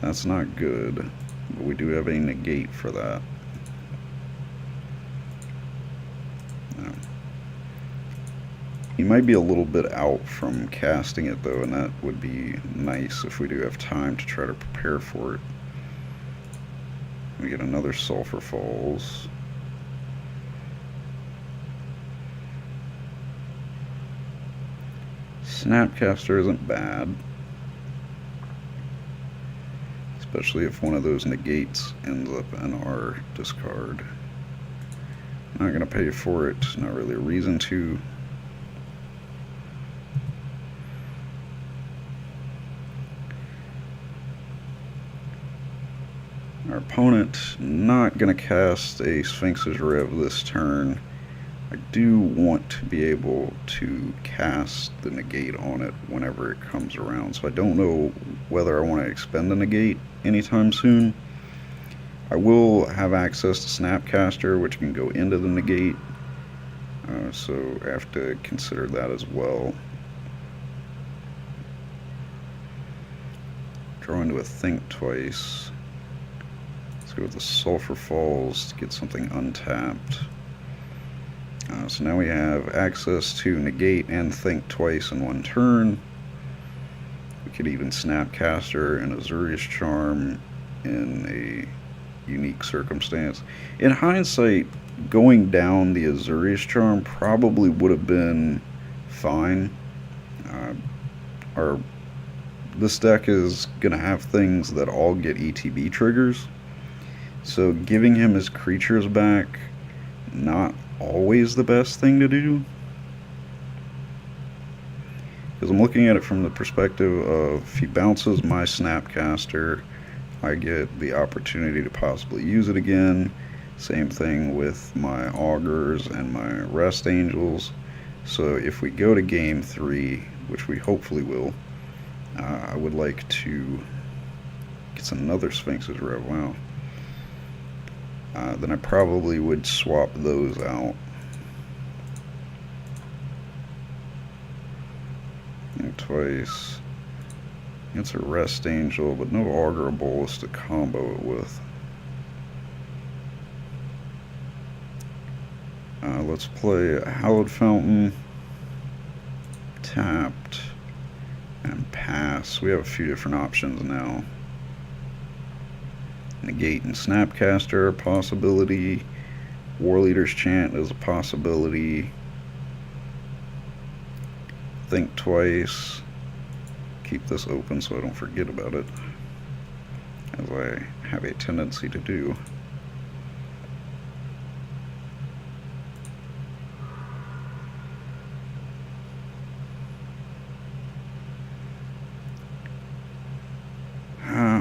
[SPEAKER 1] That's not good, but we do have a negate for that. He might be a little bit out from casting it though, and that would be nice if we do have time to try to prepare for it. We get another Sulphur Falls. Snapcaster isn't bad, especially if one of those negates ends up in our discard. Not going to pay for it, not really a reason to. Our opponent not going to cast a Sphinx's Rev this turn. I do want to be able to cast the negate on it whenever it comes around, so I don't know whether I want to expend the negate anytime soon. I will have access to Snapcaster, which can go into the negate, so I have to consider that as well. Draw into a Think Twice. Let's go with the Sulphur Falls to get something untapped. So now we have access to negate and Think Twice in one turn. We could even Snapcaster and Azurius Charm in a unique circumstance. In hindsight, going down the Azurius Charm probably would have been fine. This deck is going to have things that all get ETB triggers. So giving him his creatures back, not always the best thing to do. Because I'm looking at it from the perspective of if he bounces my Snapcaster, I get the opportunity to possibly use it again. Same thing with my Augurs and my Rest Angels. So if we go to game 3, which we hopefully will, I would like to get another Sphinx's Rev. Wow. Then I probably would swap those out. And twice. It's a Rest Angel, but no Augur Bolus to combo it with. Let's play a Hallowed Fountain, tapped, and pass. We have a few different options now. Negate and Snapcaster are a possibility. Warleader's Chant is a possibility. Think Twice. Keep this open so I don't forget about it, as I have a tendency to do.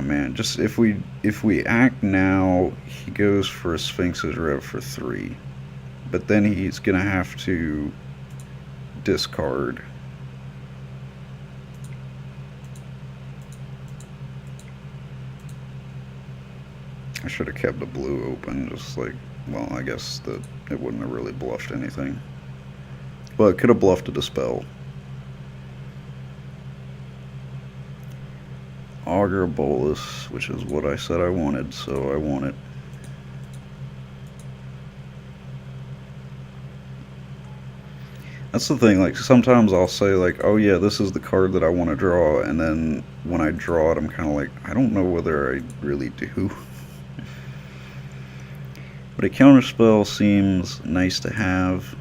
[SPEAKER 1] Man, just if we act now, he goes for a Sphinx's Rev for 3, but then he's gonna have to discard. I should have kept the blue open, just like, well, I guess that it wouldn't have really bluffed anything, but it could have bluffed a Dispel. Augur Bolus, which is what I said I wanted, so I want it. That's the thing, like, sometimes I'll say, like, oh yeah, this is the card that I want to draw, and then when I draw it, I'm kind of like, I don't know whether I really do. But a counterspell seems nice to have,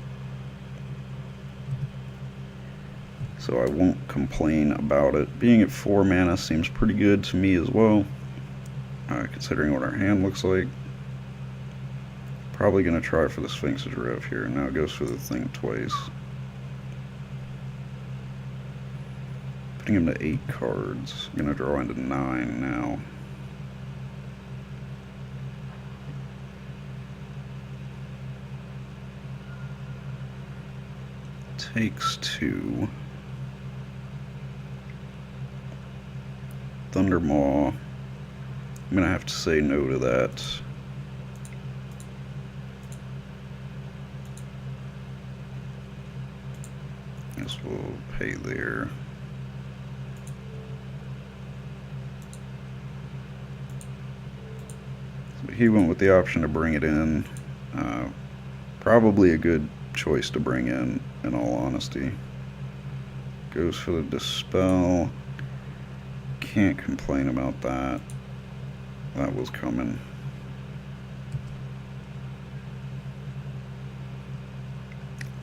[SPEAKER 1] so I won't complain about it. Being at 4 mana seems pretty good to me as well, considering what our hand looks like. Probably going to try for the Sphinx's Rev here. Now it goes for the Think Twice. Putting him to 8 cards. I'm going to draw into 9 now. Takes 2. Thundermaw. I'm gonna have to say no to that. Guess we'll pay there. So he went with the option to bring it in. Probably a good choice to bring in all honesty. Goes for the Dispel. Can't complain about that. That was coming.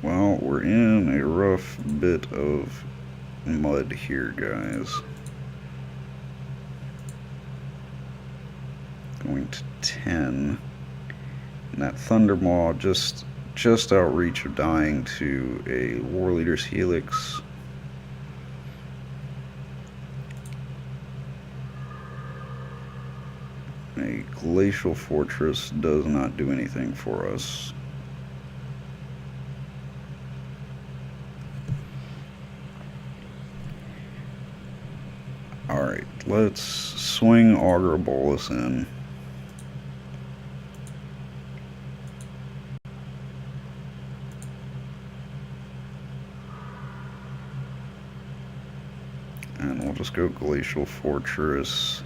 [SPEAKER 1] Well, we're in a rough bit of mud here, guys. Going to 10. And that Thundermaw just out reach of dying to a War Leader's Helix. A Glacial Fortress does not do anything for us. Alright, let's swing Augur Bolus in. And we'll just go Glacial Fortress.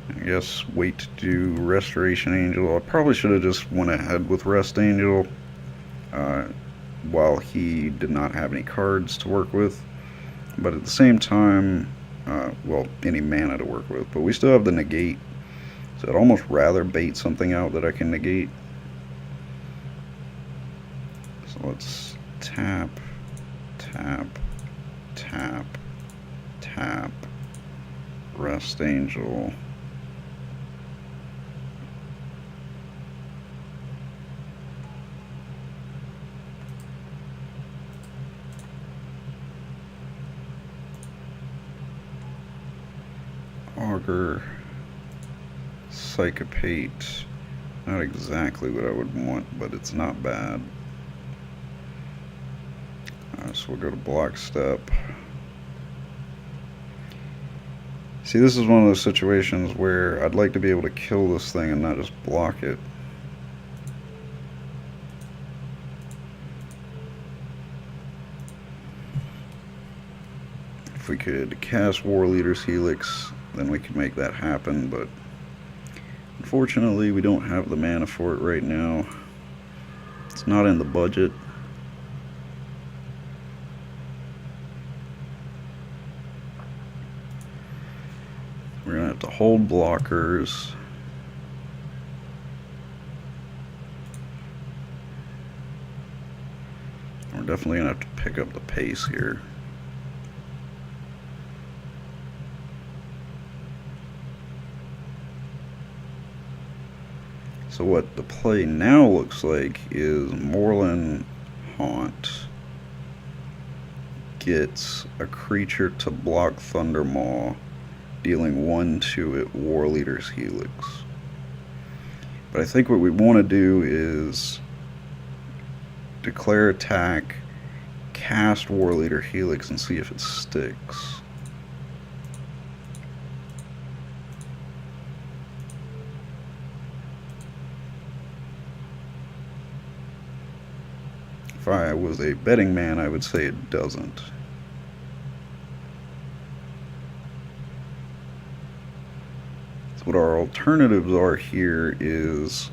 [SPEAKER 1] I guess wait to do Restoration Angel. I probably should have just went ahead with Rest Angel while he did not have any cards to work with. But at the same time, well, any mana to work with. But we still have the negate. So I'd almost rather bait something out that I can negate. So let's tap, tap, tap, tap, Rest Angel. Augur, Psychopate, not exactly what I would want, but it's not bad. So we'll go to Block Step. See, this is one of those situations where I'd like to be able to kill this thing and not just block it. If we could cast War Leader's Helix, then we could make that happen, but unfortunately we don't have the mana for it right now. It's not in the budget. We're gonna have to hold blockers. We're definitely gonna have to pick up the pace here. So what the play now looks like is Moorland Haunt gets a creature to block Thundermaw, dealing 1 to it War Leader's Helix. But I think what we want to do is declare attack, cast War Leader Helix, and see if it sticks. If I was a betting man, I would say it doesn't. So what our alternatives are here is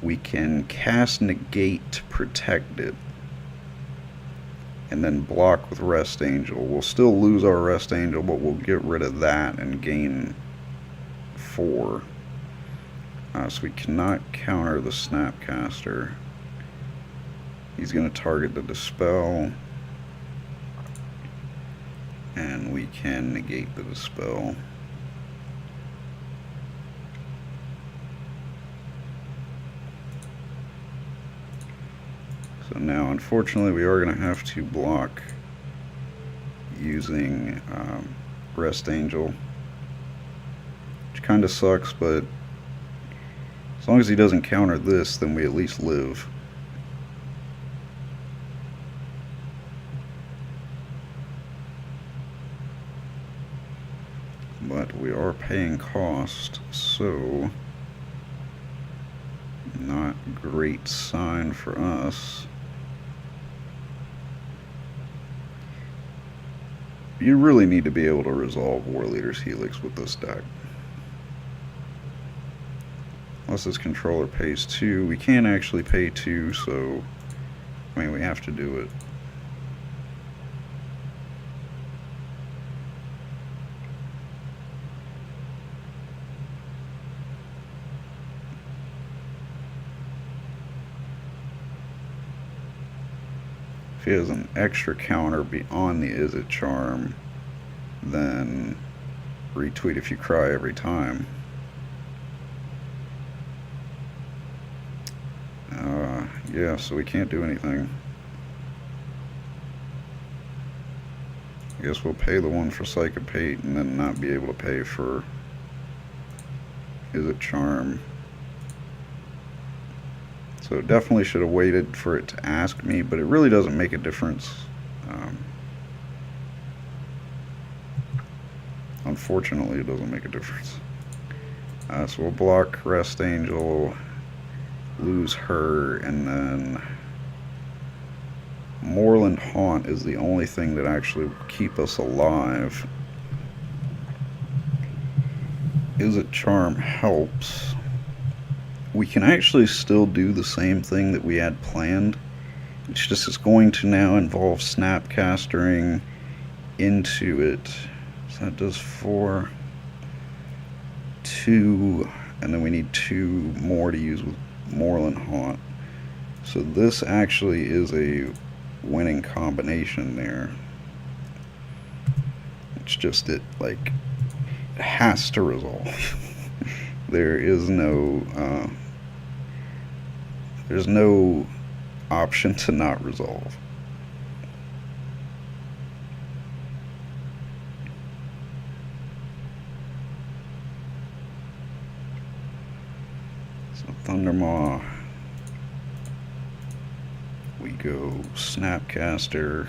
[SPEAKER 1] we can cast Negate to protect it and then block with Rest Angel. We'll still lose our Rest Angel, but we'll get rid of that and gain 4. So we cannot counter the Snapcaster. He's going to target the Dispel, and we can negate the Dispel. So now, unfortunately, we are going to have to block using Rest Angel, which kind of sucks, but as long as he doesn't counter this, then we at least live. but we are paying cost, so not great sign for us. You really need to be able to resolve War Leader's Helix with this deck. Unless this controller pays 2. We can't actually pay 2, so I mean we have to do it. If he has an extra counter beyond the Is It Charm, then retweet if you cry every time. Yeah, so we can't do anything. I guess we'll pay the one for Psychopate and then not be able to pay for Is It Charm. So definitely should have waited for it to ask me, but it really doesn't make a difference. Unfortunately, it doesn't make a difference. So we'll block Rest Angel, lose her, and then Moorland Haunt is the only thing that actually will keep us alive. Is It Charm helps. We can actually still do the same thing that we had planned. It's just it's going to now involve Snapcastering into it. So that does 4, 2, and then we need 2 more to use with Moorland Haunt. So this actually is a winning combination there. It's just it has to resolve. There is no there's no option to not resolve. So Thundermaw, we go Snapcaster,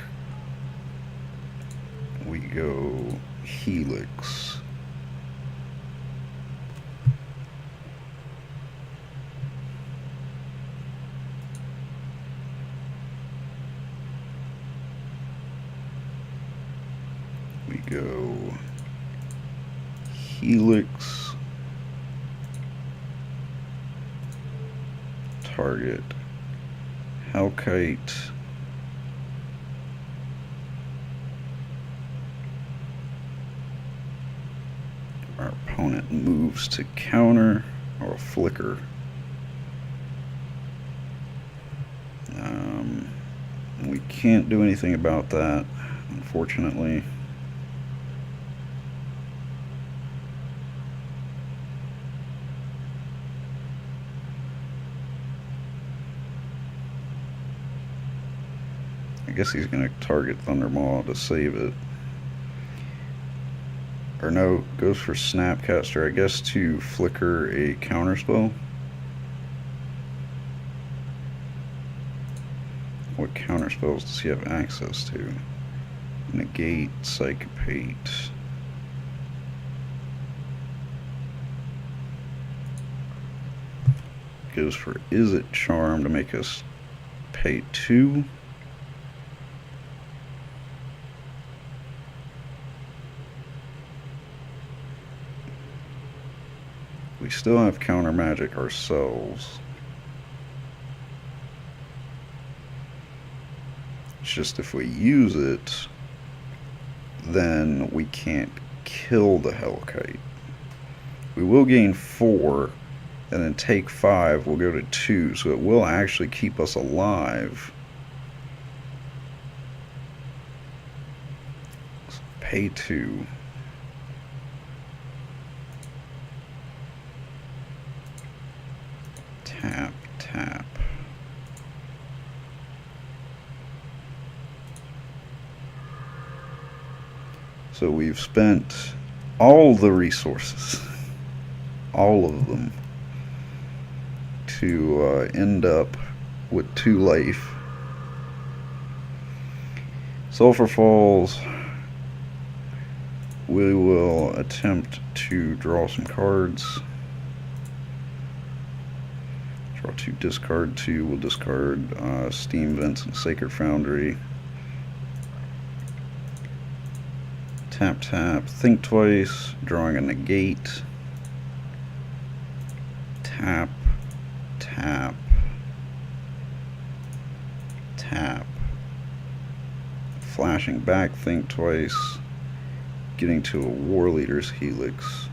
[SPEAKER 1] we go Helix. We go Helix, target Hellkite, our opponent moves to counter or flicker. We can't do anything about that, unfortunately. I guess he's going to target Thundermaw to save it. Or no, goes for Snapcaster, I guess, to flicker a counterspell. What counterspells does he have access to? Negate, Psychopate. Goes for Is It Charm to make us pay 2. We still have counter magic ourselves. It's just if we use it, then we can't kill the Hellkite. We will gain 4, and then take 5, we'll go to 2, so it will actually keep us alive. So pay 2. Tap, tap. So we've spent all the resources, all of them, to end up with 2 life. Sulphur Falls we will attempt to draw some cards. Draw 2, discard 2. We'll discard Steam Vents and Sacred Foundry. Tap, tap, think twice, drawing a negate. Tap, tap, tap. Flashing back, think twice, getting to a War Leader's Helix.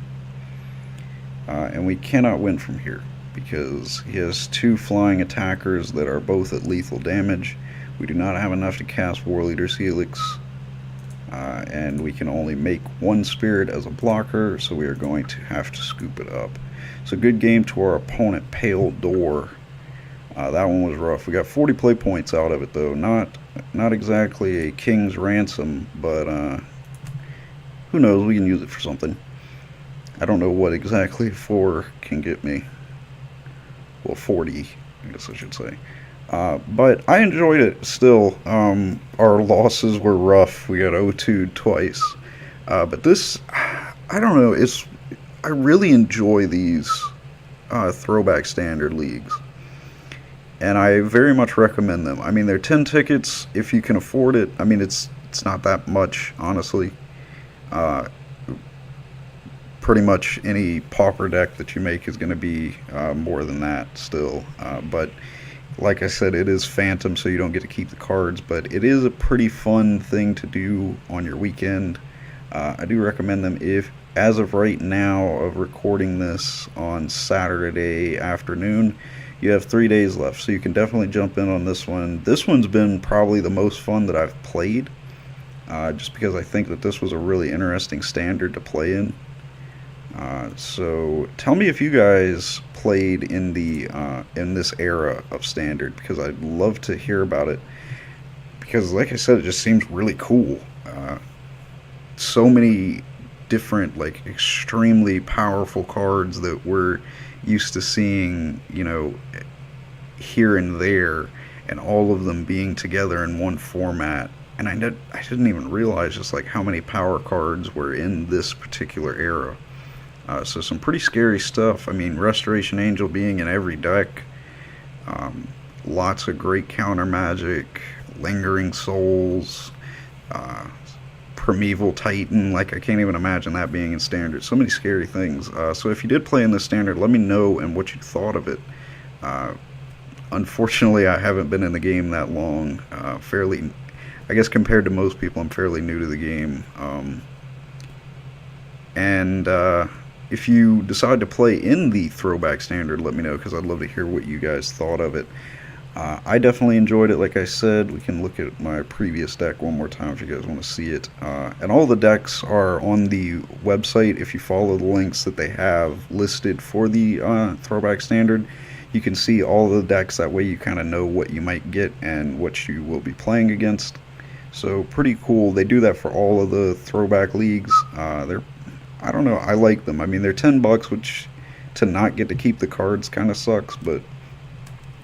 [SPEAKER 1] And we cannot win from here because he has 2 flying attackers that are both at lethal damage. We do not have enough to cast War Leader's Helix. And we can only make 1 spirit as a blocker, so we are going to have to scoop it up. So good game to our opponent, Pale Door. That one was rough. We got 40 play points out of it, though. Not exactly a king's ransom, but who knows? We can use it for something. I don't know what exactly 4 can get me. Well, 40, I guess I should say. But I enjoyed it still. Our losses were rough. We got 0-2'd twice. But this, I don't know, I really enjoy these Throwback Standard leagues. And I very much recommend them. I mean, they're 10 tickets if you can afford it. I mean, it's not that much, honestly. Pretty much any pauper deck that you make is going to be more than that still. But like I said, it is Phantom, so you don't get to keep the cards, but it is a pretty fun thing to do on your weekend. I do recommend them. If, as of right now, of recording this on Saturday afternoon, you have 3 days left, so you can definitely jump in on this one. This one's been probably the most fun that I've played, just because I think that this was a really interesting standard to play in. So tell me if you guys played in this era of Standard, because I'd love to hear about it, because like I said, it just seems really cool. So many different, like, extremely powerful cards that we're used to seeing, you know, here and there, and all of them being together in one format. And I didn't even realize just like how many power cards were in this particular era. So some pretty scary stuff. I mean, Restoration Angel being in every deck. Lots of great counter magic. Lingering Souls. Primeval Titan. Like, I can't even imagine that being in Standard. So many scary things. So if you did play in this Standard, let me know and what you thought of it. Unfortunately, I haven't been in the game that long. I guess compared to most people, I'm fairly new to the game. If you decide to play in the Throwback Standard, let me know, because I'd love to hear what you guys thought of it. I definitely enjoyed it. Like I said, we can look at my previous deck one more time if you guys want to see it. And all the decks are on the website. If you follow the links that they have listed for the Throwback Standard, you can see all the decks. That way you kind of know what you might get and what you will be playing against. So pretty cool. They do that for all of the Throwback leagues. I don't know, I like them. I mean, they're $10, which to not get to keep the cards kind of sucks, but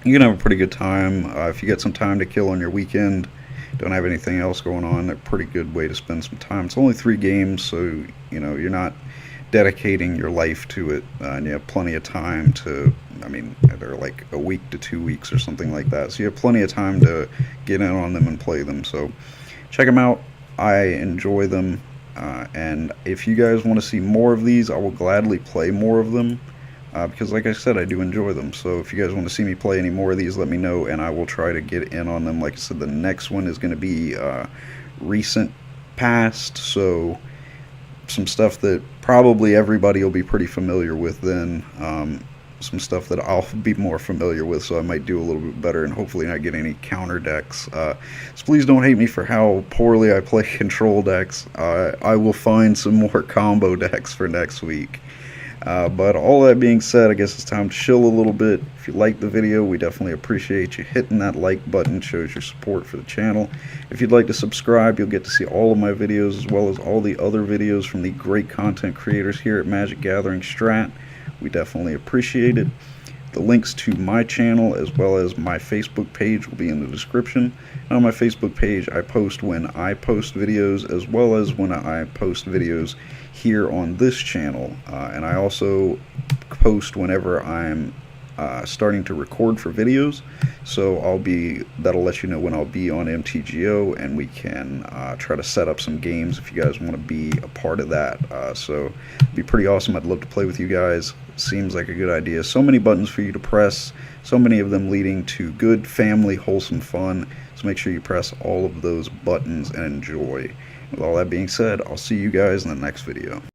[SPEAKER 1] you can have a pretty good time. If you get some time to kill on your weekend, don't have anything else going on, they're a pretty good way to spend some time. It's only 3 games, so you know, you're not dedicating your life to it, and you have plenty of time to, I mean, they're like a week to 2 weeks or something like that, so you have plenty of time to get in on them and play them. So check them out. I enjoy them. And if you guys want to see more of these, I will gladly play more of them, because like I said, I do enjoy them. So if you guys want to see me play any more of these, let me know, and I will try to get in on them. Like I said, the next one is going to be recent past, so some stuff that probably everybody will be pretty familiar with then. Some stuff that I'll be more familiar with, so I might do a little bit better and hopefully not get any counter decks. So please don't hate me for how poorly I play control decks. I will find some more combo decks for next week. But all that being said, I guess it's time to chill a little bit. If you liked the video, we definitely appreciate you hitting that like button. It shows your support for the channel. If you'd like to subscribe, you'll get to see all of my videos as well as all the other videos from the great content creators here at Magic Gathering Strat. We definitely appreciate it. The links to my channel as well as my Facebook page will be in the description. And on my Facebook page, I post when I post videos as well as when I post videos here on this channel. And I also post whenever I'm starting to record for videos, so that'll let you know when I'll be on MTGO, and we can try to set up some games if you guys want to be a part of that. So it'd be pretty awesome. I'd love to play with you guys. Seems like a good idea. So many buttons for you to press, so many of them leading to good family wholesome fun, so make sure you press all of those buttons and enjoy. With all that being said, I'll see you guys in the next video.